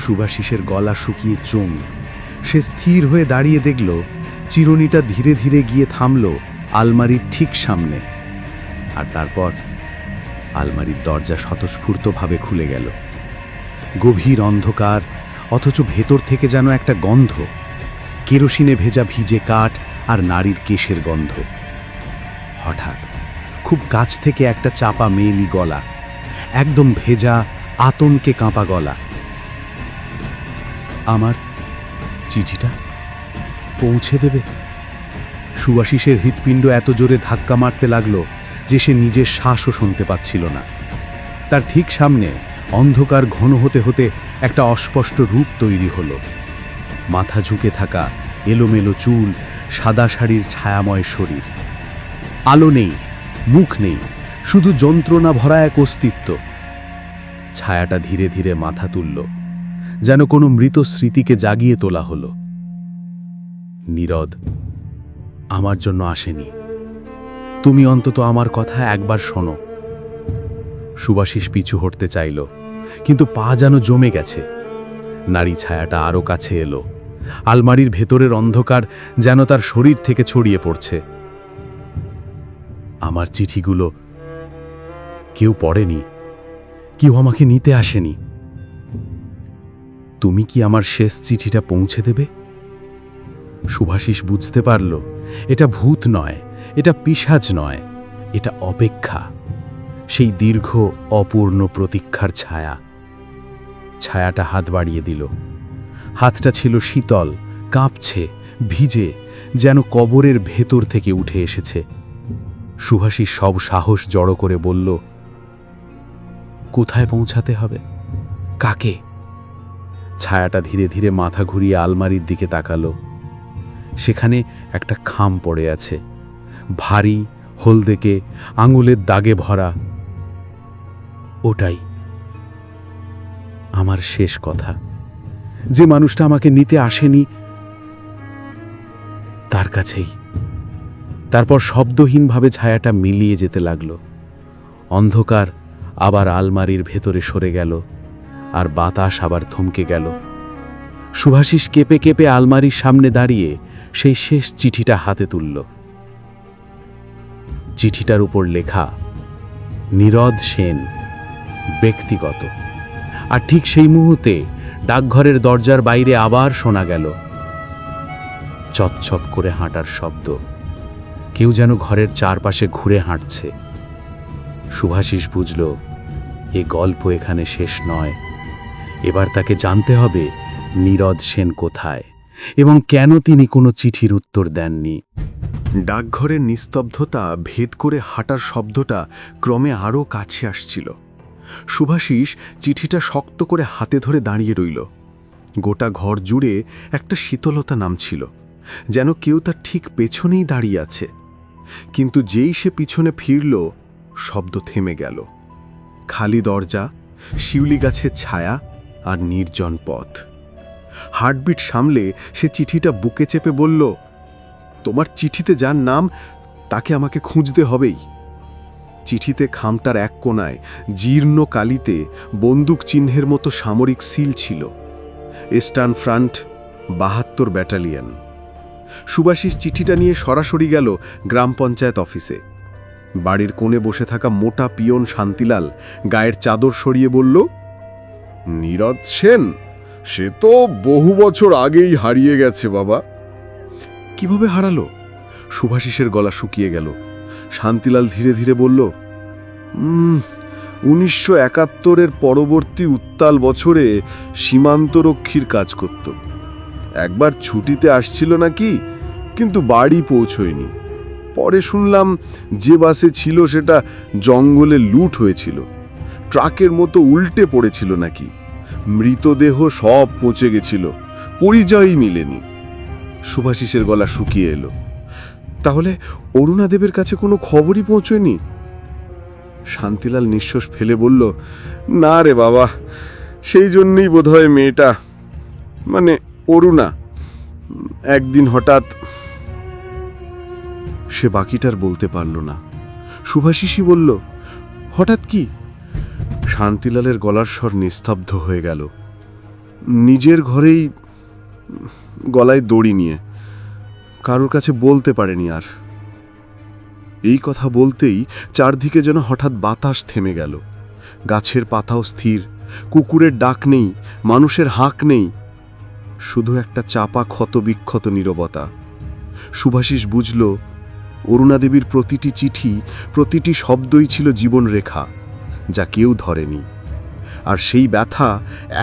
শুভাশিসের গলা শুকিয়ে চুম। সে স্থির হয়ে দাঁড়িয়ে দেখল চিরুনিটা ধীরে ধীরে গিয়ে থামল আলমারির ঠিক সামনে। আর তারপর আলমারির দরজা স্বতঃস্ফূর্তভাবে খুলে গেল। গভীর অন্ধকার, অথচ ভেতর থেকে যেন একটা গন্ধ, কেরোসিনে ভেজা ভিজে কাঠ আর নারীর কেশের গন্ধ। হঠাৎ খুব কাছ থেকে একটা চাপা মেয়েলি গলা, একদম ভেজা, আতঙ্কে কাঁপা গলা। আমার চিঠিটা পৌঁছে দেবে? শুভাশিসের হৃৎপিণ্ড এত জোরে ধাক্কা মারতে লাগলো যে সে নিজের শ্বাসও শুনতে পাচ্ছিল না। তার ঠিক সামনে অন্ধকার ঘন হতে হতে একটা অস্পষ্ট রূপ তৈরি হলো। মাথা ঝুঁকে থাকা, এলোমেলো চুল, সাদা শাড়ির ছায়াময় শরীর। আলো নেই, মুখ নেই, শুধু যন্ত্রণা ভরা এক অস্তিত্ব। ছায়াটা ধীরে ধীরে মাথা তুলল, যেন কোনো মৃত স্মৃতিকে জাগিয়ে তোলা হলো। নীরদ আমার জন্য আসেনি, তুমি অন্তত আমার কথা একবার শোনো। সুভাষিস পিছু হটতে চাইল, কিন্তু পা যেন জমে গেছে। নারী ছায়াটা আরও কাছে এলো। আলমারির ভেতরের অন্ধকার যেন তার শরীর থেকে ছড়িয়ে পড়ছে। আমার চিঠিগুলো কেউ পড়েনি, কেউ আমাকে নিতে আসেনি। তুমি কি আমার শেষ চিঠিটা পৌঁছে দেবে? সুভাষিস বুঝতে পারল, এটা ভূত নয়, এটা পিশাচ নয়, এটা অপেক্ষা, সেই দীর্ঘ অপূর্ণ প্রতীক্ষার ছায়া। ছায়াটা হাত বাড়িয়ে দিল। হাতটা ছিল শীতল, কাঁপছে, ভিজে, যেন কবরের ভেতর থেকে উঠে এসেছে। সুভাষিস সব সাহস জড়ো করে বলল, কোথায় পৌঁছাতে হবে? কাকে? ছায়াটা ধীরে ধীরে মাথা ঘুরিয়ে আলমারির দিকে তাকালো। সেখানে একটা খাম পড়ে আছে, ভারী, হলদেকে, আঙুলের দাগে ভরা। ওটাই আমার শেষ কথা। যে মানুষটা আমাকে নিতে আসেনি, তার কাছেই। তারপর শব্দহীনভাবে ছায়াটা মিলিয়ে যেতে লাগলো। অন্ধকার আবার আলমারির ভেতরে সরে গেল, আর বাতাস আবার থমকে গেল। সুভাষিস কেঁপে কেঁপে আলমারির সামনে দাঁড়িয়ে সেই শেষ চিঠিটা হাতে তুলল। চিঠিটার উপর লেখা, নীরদ সেন, ব্যক্তিগত। আর ঠিক সেই মুহূর্তে ডাকঘরের দরজার বাইরে আবার শোনা গেল চপচপ করে হাঁটার শব্দ। কেউ যেন ঘরের চারপাশে ঘুরে হাঁটছে। সুভাষিস বুঝল, এ গল্প এখানে শেষ নয়। এবার তাকে জানতে হবে নীরদ সেন কোথায় এবং কেন তিনি কোনো চিঠির উত্তর দেননি। ডাকঘরের নিস্তব্ধতা ভেদ করে হাঁটার শব্দটা ক্রমে আরও কাছে আসছিল। সুভাষিস চিঠিটা শক্ত করে হাতে ধরে দাঁড়িয়ে রইল। গোটা ঘর জুড়ে একটা শীতলতা নামছিল, যেন কেউ তার ঠিক পেছনেই দাঁড়িয়ে আছে। কিন্তু যেই সে পিছনে ফিরল, শব্দ থেমে গেল। খালি দরজা, শিউলি গাছের ছায়া আর নির্জন পথ। হার্টবিট সামলে সে চিঠিটা বুকে চেপে বলল, তোমার চিঠিতে যার নাম, তাকে আমাকে খুঁজতে হবেই। চিঠিতে খামটার এক কোণায় জীর্ণ কালিতে বন্দুক চিহ্নের মতো সামরিক সিল ছিল, ইস্টার্ন ফ্রন্ট ৭২ ব্যাটালিয়ন। সুভাষিস চিঠিটা নিয়ে সরাসরি গেল গ্রাম পঞ্চায়েত অফিসে। বাড়ির কোণে বসে থাকা মোটা পিয়ন শান্তিলাল গায়ের চাদর সরিয়ে বলল, নীরদ সেন, সে তো বহু বছর আগেই হারিয়ে গেছে বাবা। কিভাবে হারালো? সুভাষিসের গলা শুকিয়ে গেল। শান্তিলাল ধীরে ধীরে বলল, ১৯৭১-এর পরবর্তী উত্তাল বছরে সীমান্তরক্ষীর কাজ করত। একবার ছুটিতে আসছিল নাকি, কিন্তু বাড়ি পৌঁছয়নি। পরে শুনলাম যে বাসে ছিল সেটা জঙ্গলে লুট হয়েছিল, ট্রাকের মতো উল্টে পড়েছিল নাকি। মৃতদেহ সব পচে গেছিল, পরিচয়ই মিলেনি। সুভাষিসের গলা শুকিয়ে এলো। তাহলে অরুণাদেবের কাছে কোনো খবরই পৌঁছয়নি? শান্তিলাল নিঃশ্বাস ফেলে বলল, না রে বাবা, সেই জন্যই বোধহয় মেয়েটা, মানে অরুণা, একদিন হঠাৎ। সে বাকিটার বলতে পারল না। সুভাষিসই বলল, হঠাৎ কি? শান্তিলালের গলার স্বর নিস্তব্ধ হয়ে গেল। নিজের ঘরেই গলায় দড়ি নিয়ে, কারোর কাছে বলতে পারেনি আর। এই কথা বলতেই চারদিকে যেন হঠাৎ বাতাস থেমে গেল। গাছের পাতাও স্থির, কুকুরের ডাক নেই, মানুষের হাঁক নেই, শুধু একটা চাপা ক্ষতবিক্ষত নীরবতা। সুভাষিস বুঝল, অরুণাদেবীর প্রতিটি চিঠি, প্রতিটি শব্দই ছিল জীবনরেখা, যা কেউ ধরেনি। আর সেই ব্যথা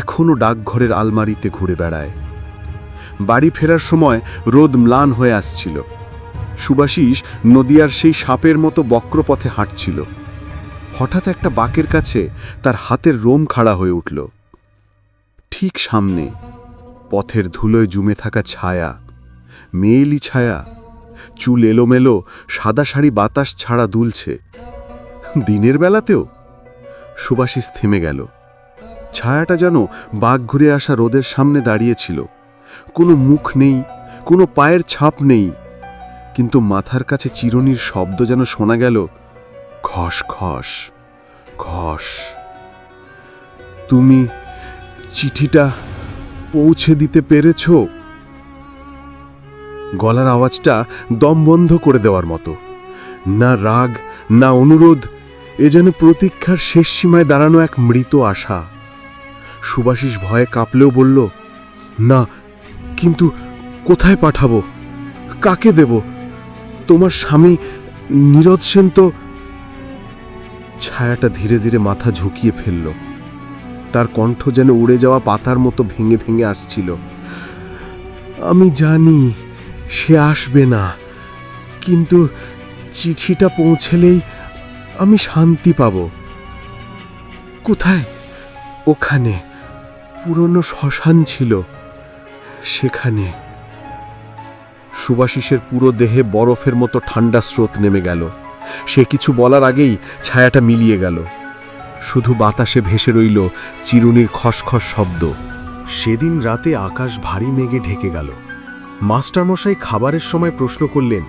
এখনও ডাকঘরের আলমারিতে ঘুরে বেড়ায়। বাড়ি ফেরার সময় রোদ ম্লান হয়ে আসছিল। সুভাষিস নদিয়ার সেই সাপের মতো বক্রপথে হাঁটছিল। হঠাৎ একটা বাঁকের কাছে তার হাতের রোম খাড়া হয়ে উঠল। ঠিক সামনে পথের ধুলোয় জমে থাকা ছায়া, মেয়েলি ছায়া, চুল এলোমেলো, সাদা শাড়ি বাতাস ছাড়া দুলছে। দিনের বেলাতেও? সুভাষিস থেমে গেল। ছায়াটা যেন বাঘ ঘুরে আসা রোদের সামনে দাঁড়িয়েছিল। কোনো মুখ নেই, কোনো পায়ের ছাপ নেই, কিন্তু মাথার কাছে চিরুনির শব্দ যেন শোনা গেল, খস খস খস। তুমি চিঠিটা পৌঁছে দিতে পেরেছ? গলার আওয়াজটা দম বন্ধ করে দেওয়ার মতো। না রাগ, না অনুরোধ, এ যেন প্রতীক্ষার শেষ সীমায় দাঁড়ানো এক মৃত আশা। সুভাষিস ভয়ে কাঁপলেও বলল, না, কিন্তু কোথায় পাঠাবো? কাকে দেব? তোমার স্বামী নীরদ সেন তো। ছায়াটা ধীরে ধীরে মাথা ঝুঁকিয়ে ফেলল। তার কণ্ঠ যেন উড়ে যাওয়া পাতার মতো ভেঙে ভেঙে আসছিল। আমি জানি সে আসবে না, কিন্তু চিঠিটা পৌঁছলেই আমি শান্তি পাব। কোথায়? ওখানে পুরনো শ্মশান ছিল, সেখানে। সুভাষিসের পুরো দেহে বরফের মতো ঠান্ডা স্রোত নেমে গেল। সে কিছু বলার আগেই ছায়াটা মিলিয়ে গেল। শুধু বাতাসে ভেসে রইল চিরুনির খসখস শব্দ। সেদিন রাতে আকাশ ভারী মেঘে ঢেকে গেল। মাস্টারমশাই খাবারের সময় প্রশ্ন করলেন,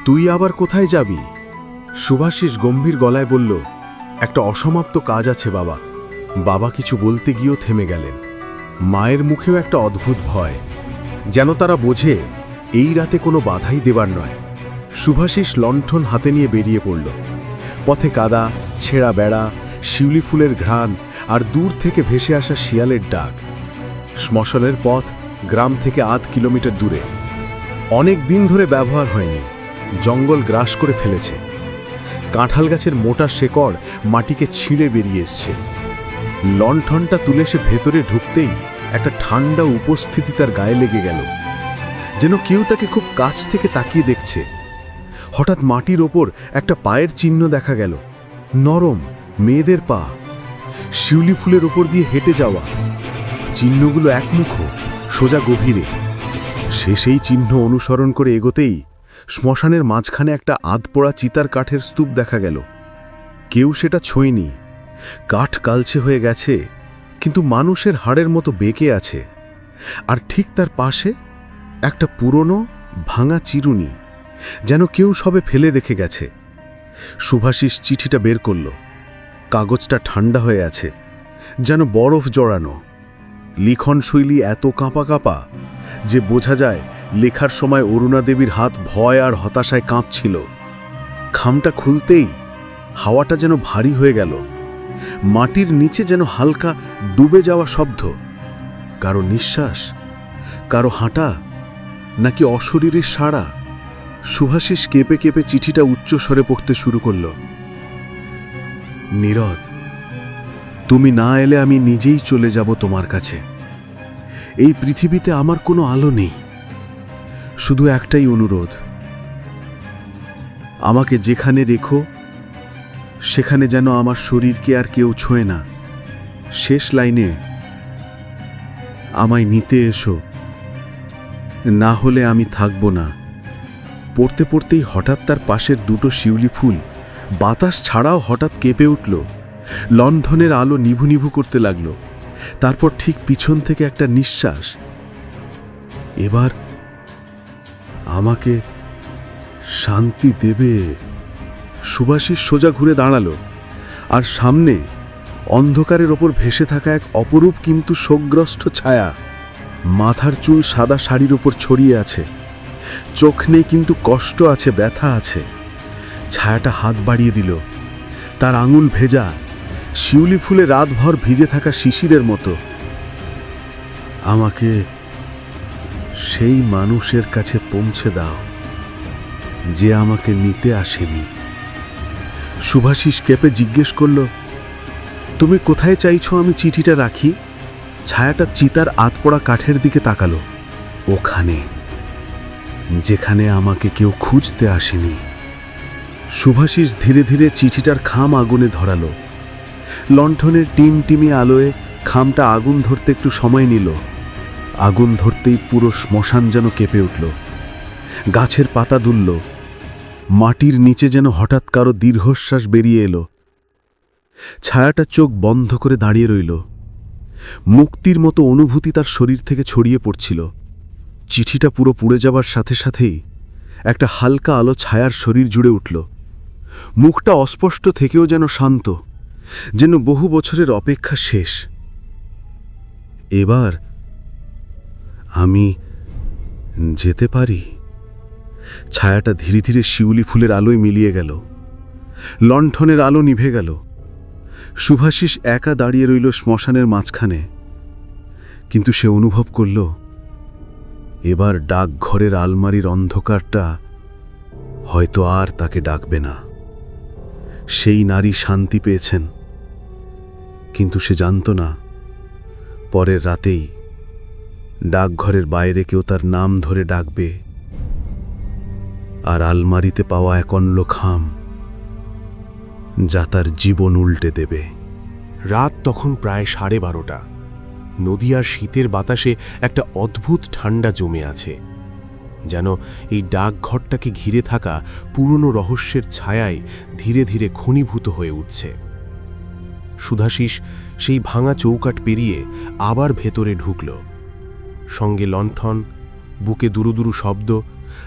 তুই আবার কোথায় যাবি? সুভাষিস গম্ভীর গলায় বলল, একটা অসমাপ্ত কাজ আছে বাবা। বাবা কিছু বলতে গিয়েও থেমে গেলেন। মায়ের মুখেও একটা অদ্ভুত ভয়, যেন তারা বোঝে এই রাতে কোনো বাধাই দেবার নয়। সুভাষিস লণ্ঠন হাতে নিয়ে বেরিয়ে পড়ল। পথে কাদা, ছেঁড়া বেড়া, শিউলি ফুলের ঘ্রাণ আর দূর থেকে ভেসে আসা শিয়ালের ডাক। শ্মশানের পথ গ্রাম থেকে ৮ কিলোমিটার দূরে। অনেক দিন ধরে ব্যবহার হয়নি, জঙ্গল গ্রাস করে ফেলেছে। কাঁঠাল গাছের মোটা শেকড় মাটিকে ছিঁড়ে বেরিয়ে এসছে। লণ্ঠনটা তুলে সে ভেতরে ঢুকতেই একটা ঠান্ডা উপস্থিতি তার গায়ে লেগে গেল, যেন কেউ তাকে খুব কাছ থেকে তাকিয়ে দেখছে। হঠাৎ মাটির ওপর একটা পায়ের চিহ্ন দেখা গেল, নরম মেয়েদের পা, শিউলি ফুলের ওপর দিয়ে হেঁটে যাওয়া। চিহ্নগুলো একমুখো, সোজা গভীরে। সে সেই চিহ্ন অনুসরণ করে এগোতেই শ্মশানের মাঝখানে একটা আধপোড়া চিতার কাঠের স্তূপ দেখা গেল। কেউ সেটা ছোঁয়নি। কাঠ কালচে হয়ে গেছে, কিন্তু মানুষের হাড়ের মতো বেঁকে আছে। আর ঠিক তার পাশে একটা পুরনো ভাঙা চিরুনি, যেন কেউ সবে ফেলে দেখে গেছে। সুভাষিস চিঠিটা বের করল। কাগজটা ঠান্ডা হয়ে আছে, যেন বরফ জড়ানো। লিখন শৈলী এত কাঁপা কাঁপা যে বোঝা যায় লেখার সময় অরুণা দেবীর হাত ভয় আর হতাশায় কাঁপছিল। খামটা খুলতেই হাওয়াটা যেন ভারী হয়ে গেল। মাটির নিচে যেন হালকা ডুবে যাওয়া শব্দ। কারো নিঃশ্বাস, কারো হাঁটা, নাকি অশরীরের সাড়া। সুভাষিস কেঁপে কেঁপে চিঠিটা উচ্চস্বরে পড়তে শুরু করল। নীরদ, তুমি না এলে আমি নিজেই চলে যাব তোমার কাছে। এই পৃথিবীতে আমার কোনো আলো নেই, শুধু একটাই অনুরোধ, আমাকে যেখানে রেখো সেখানে যেন আমার শরীরকে আর কেউ ছোঁয় না। শেষ লাইনে আমায় নিতে এসো, না হলে আমি থাকব না। পড়তে পড়তেই হঠাৎ তার পাশের দুটো শিউলি ফুল বাতাস ছাড়াও হঠাৎ কেঁপে উঠল। লণ্ঠনের আলো নিভু নিভু করতে লাগল। তারপর ঠিক পিছন থেকে একটা নিঃশ্বাস। এবার আমাকে শান্তি দেবে। সুভাষিস সোজা ঘুরে দাঁড়ালো, আর সামনে অন্ধকারের ওপর ভেসে থাকা এক অপরূপ কিন্তু শোকগ্রস্ত ছায়া। মাথার চুল সাদা শাড়ির ওপর ছড়িয়ে আছে, চোখ নেই কিন্তু কষ্ট আছে, ব্যথা আছে। ছায়াটা হাত বাড়িয়ে দিল। তার আঙুল ভেজা, শিউলি ফুলে রাতভর ভিজে থাকা শিশিরের মতো। আমাকে সেই মানুষের কাছে পৌঁছে দাও যে আমাকে নিতে আসেনি। সুভাষিস কেঁপে জিজ্ঞেস করল, তুমি কোথায় চাইছো আমি চিঠিটা রাখি? ছায়াটা চিতার আধপোড়া কাঠের দিকে তাকালো। ওখানে, যেখানে আমাকে কেউ খুঁজতে আসেনি। সুভাষিস ধীরে ধীরে চিঠিটার খাম আগুনে ধরালো। লণ্ঠনের টিমটিমি আলোয় খামটা আগুন ধরতে একটু সময় নিল। আগুন ধরতেই পুরো শ্মশান যেন কেঁপে উঠল। গাছের পাতা দুলল। মাটির নিচে যেন হঠাৎ কারো দীর্ঘশ্বাস বেরিয়ে এলো। ছায়াটা চোখ বন্ধ করে দাঁড়িয়ে রইল। মুক্তির মতো অনুভূতি তার শরীর থেকে ছড়িয়ে পড়ছিল। চিঠিটা পুরো পুড়ে যাবার সাথে সাথেই একটা হালকা আলো ছায়ার শরীর জুড়ে উঠল। মুখটা অস্পষ্ট থেকেও যেন শান্ত, যেন বহু বছরের অপেক্ষা শেষ। এবার আমি যেতে পারি। ছায়াটা ধীরে ধীরে শিউলি ফুলের আলোয় মিলিয়ে গেল। লণ্ঠনের আলো নিভে গেল। শুভাশিস একা দাঁড়িয়ে রইল শ্মশানের মাঝখানে। কিন্তু সে অনুভব করল, এবার ডাকঘরের আলমারির অন্ধকারটা হয়তো আর তাকে ডাকবে না। সেই নারী শান্তি পেয়েছেন, কিন্তু সে জানত না পরের রাতেই ডাকঘরের বাইরে কেউ তার নাম ধরে ডাকবে, আর আলমারিতে পাওয়া এক অন্য খাম যা তার জীবন উল্টে দেবে। রাত তখন প্রায় 12:30। নদিয়ার শীতের বাতাসে একটা অদ্ভুত ঠান্ডা জমে আছে, যেন এই ডাকঘরটাকে ঘিরে থাকা পুরনো রহস্যের ছায়ায় ধীরে ধীরে ঘনীভূত হয়ে উঠছে। সুধাশিস সেই ভাঙা চৌকাঠ পেরিয়ে আবার ভেতরে ঢুকল। সঙ্গে লণ্ঠন, বুকে দুরুদুরু শব্দ,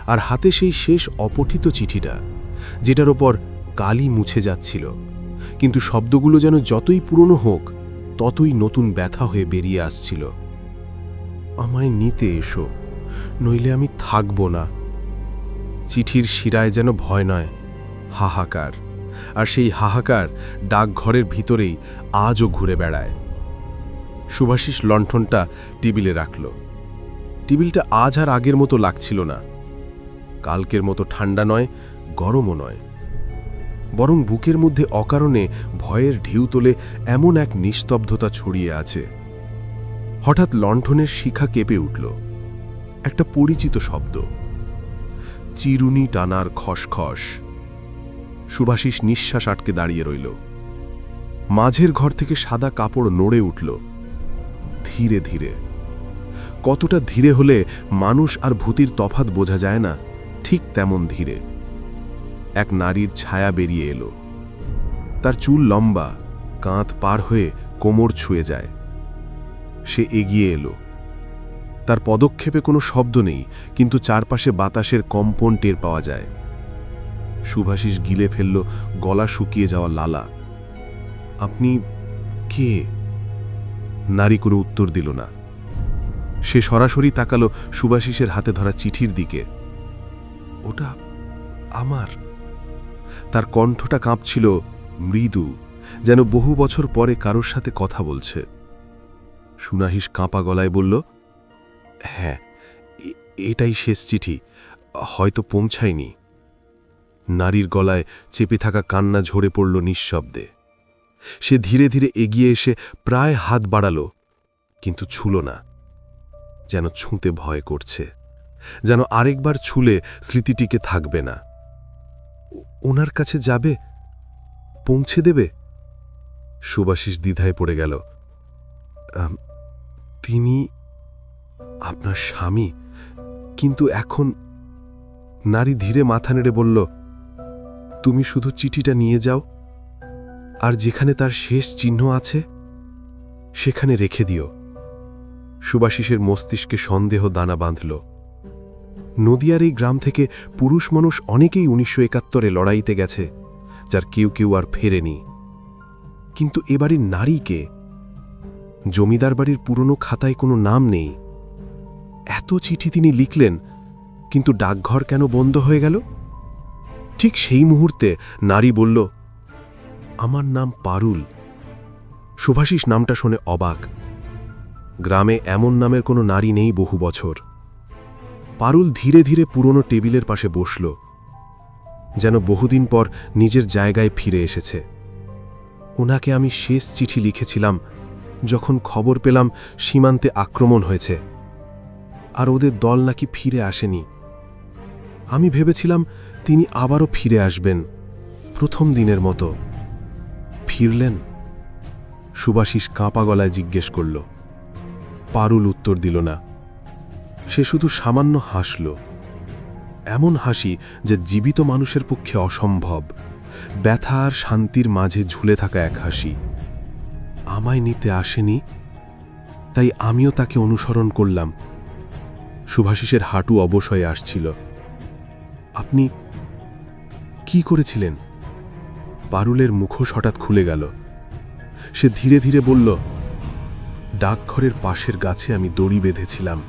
আর হাতে সেই শেষ অপঠিত চিঠিটা, যেটার ওপর কালি মুছে যাচ্ছিল। কিন্তু শব্দগুলো যেন যতই পুরনো হোক ততই নতুন ব্যথা হয়ে বেরিয়ে আসছিল। আমায় নিতে এসো, নইলে আমি থাকব না। চিঠির শিরায় যেন ভয় নয়, হাহাকার। আর সেই হাহাকার ডাকঘরের ভিতরেই আজও ঘুরে বেড়ায়। শুভাশিস লণ্ঠনটা টেবিলে রাখল। টেবিলটা আজ আর আগের মতো লাগছিল না। কালকের মতো ঠান্ডা নয়, গরমও নয়, বরং বুকের মধ্যে অকারণে ভয়ের ঢেউ তোলে এমন এক নিস্তব্ধতা ছড়িয়ে আছে। হঠাৎ লণ্ঠনের শিখা কেঁপে উঠল। একটা পরিচিত শব্দ, চিরুনি টানার খসখস। শুভাশিস নিঃশ্বাস আটকে দাঁড়িয়ে রইল। মাঝের ঘর থেকে সাদা কাপড় নড়ে উঠল ধীরে ধীরে। কতটা ধীরে হলে মানুষ আর ভূতির তফাৎ বোঝা যায় না, ঠিক তেমন ধীরে। এক নারীর ছায়া বেরিয়ে এলো। তার চুল লম্বা, কাঁধ পার হয়ে কোমর ছুঁয়ে যায়। সে এগিয়ে এলো। তার পদক্ষেপে কোনো শব্দ নেই, কিন্তু চারপাশে বাতাসের কম্পন টের পাওয়া যায়। শুভাশিস গিলে ফেলল গলা শুকিয়ে যাওয়া লালা। আপনি কে? নারী কোনো উত্তর দিল না। সে সরাসরি তাকালো শুভাশিসের হাতে ধরা চিঠির দিকে। ওটা আমার। তার কণ্ঠটা কাঁপছিল, মৃদু, যেন বহু বছর পরে কারোর সাথে কথা বলছে। শুনাহিস কাঁপা গলায় বলল, হ্যাঁ, এটাই শেষ চিঠি, হয়তো পৌঁছায়নি। নারীর গলায় চেপে থাকা কান্না ঝরে পড়ল নিঃশব্দে। সে ধীরে ধীরে এগিয়ে এসে প্রায় হাত বাড়াল, কিন্তু ছুঁল না, যেন ছুঁতে ভয় করছে, যেন আরেকবার ছুঁলে স্মৃতিটিকে থাকবে না। ওনার কাছে যাবে, পৌঁছে দেবে? শুভাশিস দ্বিধায় পড়ে গেল। তিনি আপনার স্বামী, কিন্তু এখন? নারী ধীরে মাথা নেড়ে বলল, তুমি শুধু চিঠিটা নিয়ে যাও, আর যেখানে তার শেষ চিহ্ন আছে সেখানে রেখে দিও। শুভাশিসের মস্তিষ্কে সন্দেহ দানা বাঁধল। নদিয়ার এই গ্রাম থেকে পুরুষ মানুষ অনেকেই 1971 লড়াইতে গেছে, যার কেউ কেউ আর ফেরেনি। কিন্তু এবারের নারীকে? জমিদার বাড়ির পুরনো খাতায় কোনো নাম নেই। এত চিঠি তিনি লিখলেন, কিন্তু ডাকঘর কেন বন্ধ হয়ে গেল? ঠিক সেই মুহূর্তে নারী বলল, আমার নাম পারুল। শুভাশিস নামটা শুনে অবাক। গ্রামে এমন নামের কোনো নারী নেই বহু বছর। পারুল ধীরে ধীরে পুরনো টেবিলের পাশে বসল, যেন বহুদিন পর নিজের জায়গায় ফিরে এসেছে। ওনাকে আমি শেষ চিঠি লিখেছিলাম যখন খবর পেলাম সীমান্তে আক্রমণ হয়েছে, আর ওদের দল নাকি ফিরে আসেনি। আমি ভেবেছিলাম তিনি আবারও ফিরে আসবেন, প্রথম দিনের মতো। ফিরলেন? শুভাশিস কাঁপা গলায় জিজ্ঞেস করল। পারুল উত্তর দিল না। সে শুধু সামান্য হাসল, এমন হাসি যে জীবিত মানুষের পক্ষে অসম্ভব, ব্যথা আর শান্তির মাঝে ঝুলে থাকা এক হাসি। আমায় নিতে আসেনি, তাই আমিও তাকে অনুসরণ করলাম। শুভাশিসের হাঁটু অবশয়ে আসছিল। আপনি কি করেছিলেন? পারুলের মুখোশ হঠাৎ খুলে গেল। সে ধীরে ধীরে বলল, ডাকঘরের পাশের গাছে আমি দড়ি বেঁধেছিলাম।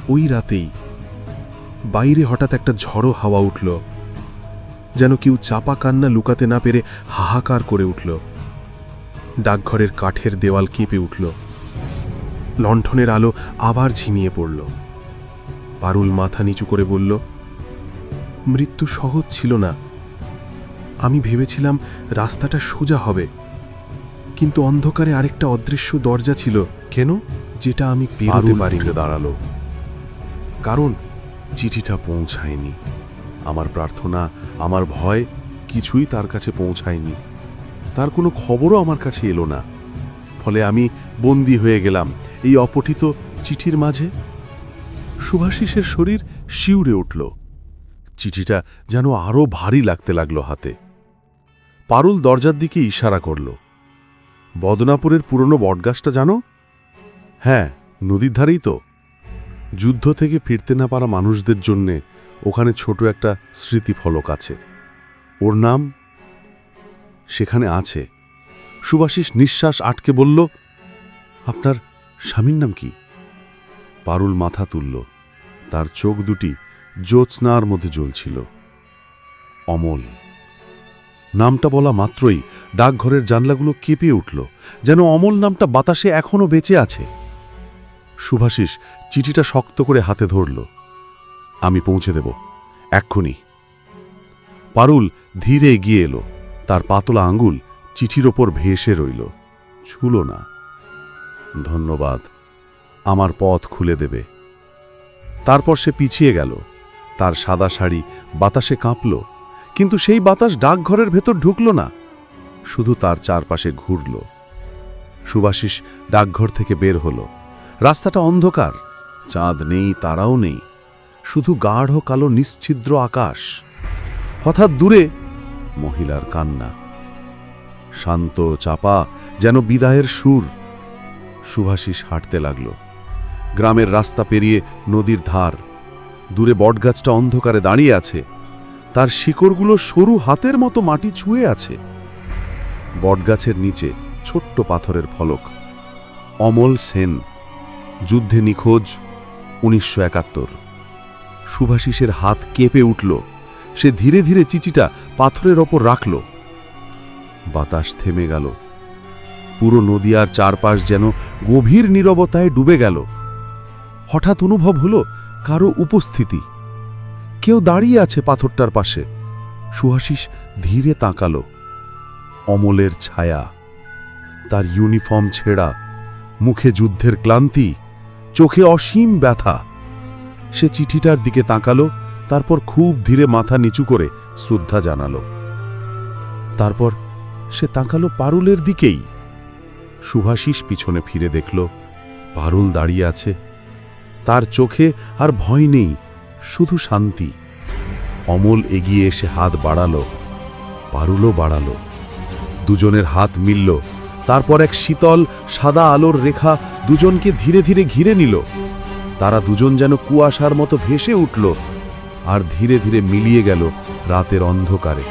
ওই রাতেই বাইরে হঠাৎ একটা ঝড়ো হাওয়া উঠল, যেন কেউ চাপা কান্না লুকাতে না পেরে হাহাকার করে উঠল। ডাকঘরের কাঠের দেওয়াল কেঁপে উঠল। লণ্ঠনের আলো আবার ঝিমিয়ে পড়ল। পারুল মাথা নিচু করে বলল, মৃত্যু সহজ ছিল না। আমি ভেবেছিলাম রাস্তাটা সোজা হবে, কিন্তু অন্ধকারে আরেকটা অদৃশ্য দরজা ছিল। কেন? যেটা আমি পেরোতে পারুল পারিনি। উঠে দাঁড়ালো। কারণ চিঠিটা পৌঁছায়নি। আমার প্রার্থনা, আমার ভয় কিছুই তার কাছে পৌঁছায়নি। তার কোনো খবরও আমার কাছে এলো না। ফলে আমি বন্দী হয়ে গেলাম এই অপঠিত চিঠির মাঝে। শুভাশিসের শরীর শিউরে উঠল। চিঠিটা যেন আরো ভারী লাগতে লাগলো হাতে। পারুল দরজার দিকে ইশারা করল। বদনাপুরের পুরনো বটগাছটা জানো? হ্যাঁ, নদীর ধারেই তো। যুদ্ধ থেকে ফিরতে না পারা মানুষদের জন্যে ওখানে ছোট একটা স্মৃতিফলক আছে। ওর নাম সেখানে আছে। শুভাশিস নিঃশ্বাস আটকে বলল, আপনার স্বামীর নাম কি? পারুল মাথা তুলল। তার চোখ দুটি জ্যোৎস্নার মধ্যে জ্বলছিল। অমল। নামটা বলা মাত্রই ডাকঘরের জানলাগুলো কেঁপে উঠল, যেন অমল নামটা বাতাসে এখনো বেঁচে আছে। শুভাশিস চিঠিটা শক্ত করে হাতে ধরল। আমি পৌঁছে দেব, এক্ষুনি। পারুল ধীরে এগিয়ে এলো। তার পাতলা আঙ্গুল চিঠির ওপর ভেসে রইল, ছুল না। ধন্যবাদ, আমার পথ খুলে দেবে। তারপর সে পিছিয়ে গেল। তার সাদা শাড়ি বাতাসে কাঁপল, কিন্তু সেই বাতাস ডাকঘরের ভেতর ঢুকল না, শুধু তার চারপাশে ঘুরল। শুভাশিস ডাকঘর থেকে বের হল। রাস্তাটা অন্ধকার, চাঁদ নেই, তারাও নেই, শুধু গাঢ় কালো নিশ্ছিদ্র আকাশ। হঠাৎ দূরে মহিলার কান্না, শান্ত চাপা, যেন বিদায়ের সুর। শুভাশিস হাঁটতে লাগল। গ্রামের রাস্তা পেরিয়ে নদীর ধার। দূরে বটগাছটা অন্ধকারে দাঁড়িয়ে আছে। তার শিকড়গুলো সরু হাতের মতো মাটি ছুঁয়ে আছে। বটগাছের নিচে ছোট্ট পাথরের ফলক, অমল সেন, যুদ্ধে নিখোঁজ, 1971। শুভাশিসের হাত কেঁপে উঠল। সে ধীরে ধীরে চিঠিটা পাথরের ওপর রাখল। বাতাস থেমে গেল। পুরো নদীয়ার চারপাশ যেন গভীর নীরবতায় ডুবে গেল। হঠাৎ অনুভব হলো কারো উপস্থিতি। কেউ দাঁড়িয়ে আছে পাথরটার পাশে। শুভাশিস ধীরে তাকাল। অমলের ছায়া, তার ইউনিফর্ম ছেঁড়া, মুখে যুদ্ধের ক্লান্তি, চোখে অসীম ব্যথা। সে চিঠিটার দিকে তাকালো, তারপর খুব ধীরে মাথা নিচু করে শ্রদ্ধা জানালো। তারপর সে তাকালো পারুলের দিকেই। শুভাশিস পিছনে ফিরে দেখল পারুল দাঁড়িয়ে আছে। তার চোখে আর ভয় নেই, শুধু শান্তি। অমল এগিয়ে এসে হাত বাড়ালো, পারুলও বাড়ালো। দুজনের হাত মিলল। তারপর এক শীতল সাদা আলোর রেখা দুজনকে ধীরে ধীরে ঘিরে নিল। তারা দুজন যেন কুয়াশার মতো ভেসে উঠল আর ধীরে ধীরে মিলিয়ে গেল রাতের অন্ধকারে।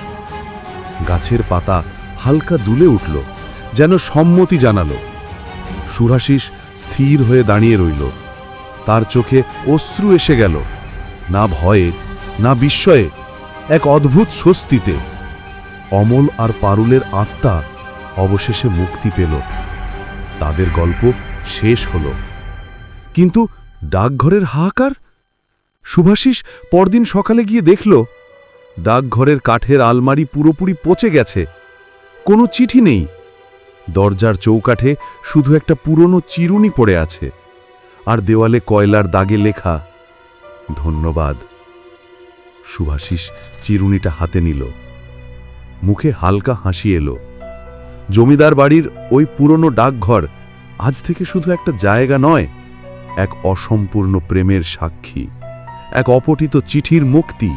গাছের পাতা হালকা দুলে উঠল, যেন সম্মতি জানালো। শুভাশিস স্থির হয়ে দাঁড়িয়ে রইল। তার চোখে অশ্রু এসে গেল, না ভয়ে না বিস্ময়ে, এক অদ্ভুত স্বস্তিতে। অমল আর পারুলের আত্মা অবশেষে মুক্তি পেল। তাদের গল্প শেষ হল। কিন্তু ডাকঘরের হাহাকার? শুভাশিস পরদিন সকালে গিয়ে দেখল ডাকঘরের কাঠের আলমারি পুরোপুরি পচে গেছে। কোনো চিঠি নেই। দরজার চৌকাঠে শুধু একটা পুরনো চিরুনি পড়ে আছে, আর দেওয়ালে কয়লার দাগে লেখা, ধন্যবাদ। শুভাশিস চিরুনিটা হাতে নিল। মুখে হালকা হাসি এলো। জমিদার বাড়ির ওই পুরনো ডাকঘর আজ থেকে শুধু একটা জায়গা নয়, এক অসম্পূর্ণ প্রেমের সাক্ষী, এক অপঠিত চিঠির মুক্তি।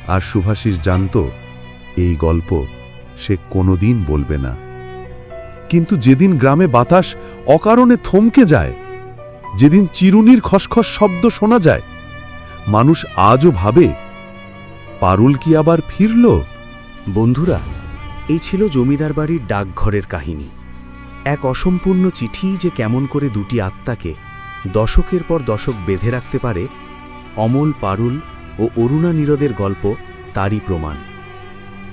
আর শুভাশিস জানত এই গল্প সে কোনোদিন বলবে না। কিন্তু যেদিন গ্রামে বাতাস অকারণে থমকে যায়, যেদিন চিরুনির খসখস শব্দ শোনা যায়, মানুষ আজও ভাবে, পারুল কি আবার ফিরল? বন্ধুরা, এই ছিল জমিদার বাড়ির ডাকঘরের কাহিনী। এক অসম্পূর্ণ চিঠি যে কেমন করে দুটি আত্মাকে দশকের পর দশক বেঁধে রাখতে পারে, অমল, পারুল ও অরুণা নীরদের গল্প তারই প্রমাণ।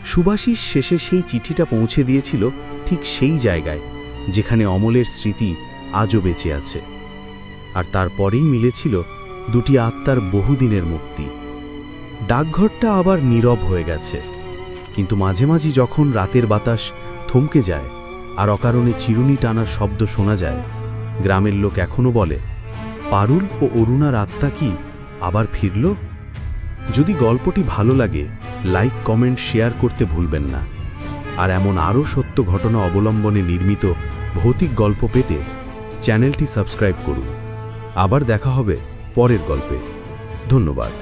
সুভাষিস শেষে সেই চিঠিটা পৌঁছে দিয়েছিল ঠিক সেই জায়গায় যেখানে অমলের স্মৃতি আজও বেঁচে আছে। আর তারপরেই মিলেছিল দুটি আত্মার বহুদিনের মুক্তি। ডাকঘরটা আবার নীরব হয়ে গেছে, কিন্তু মাঝে মাঝে যখন রাতের বাতাস থমকে যায় আর অকারণে চিরুনি টানার শব্দ শোনা যায়, গ্রামের লোক এখনও বলে, পারুল ও অরুণার আত্মা কি আবার ফিরল? যদি গল্পটি ভালো লাগে, লাইক, কমেন্ট, শেয়ার করতে ভুলবেন না। আর এমন আরও সত্য ঘটনা অবলম্বনে নির্মিত ভৌতিক গল্প পেতে চ্যানেলটি সাবস্ক্রাইব করুন। আবার দেখা হবে পরের গল্পে। ধন্যবাদ।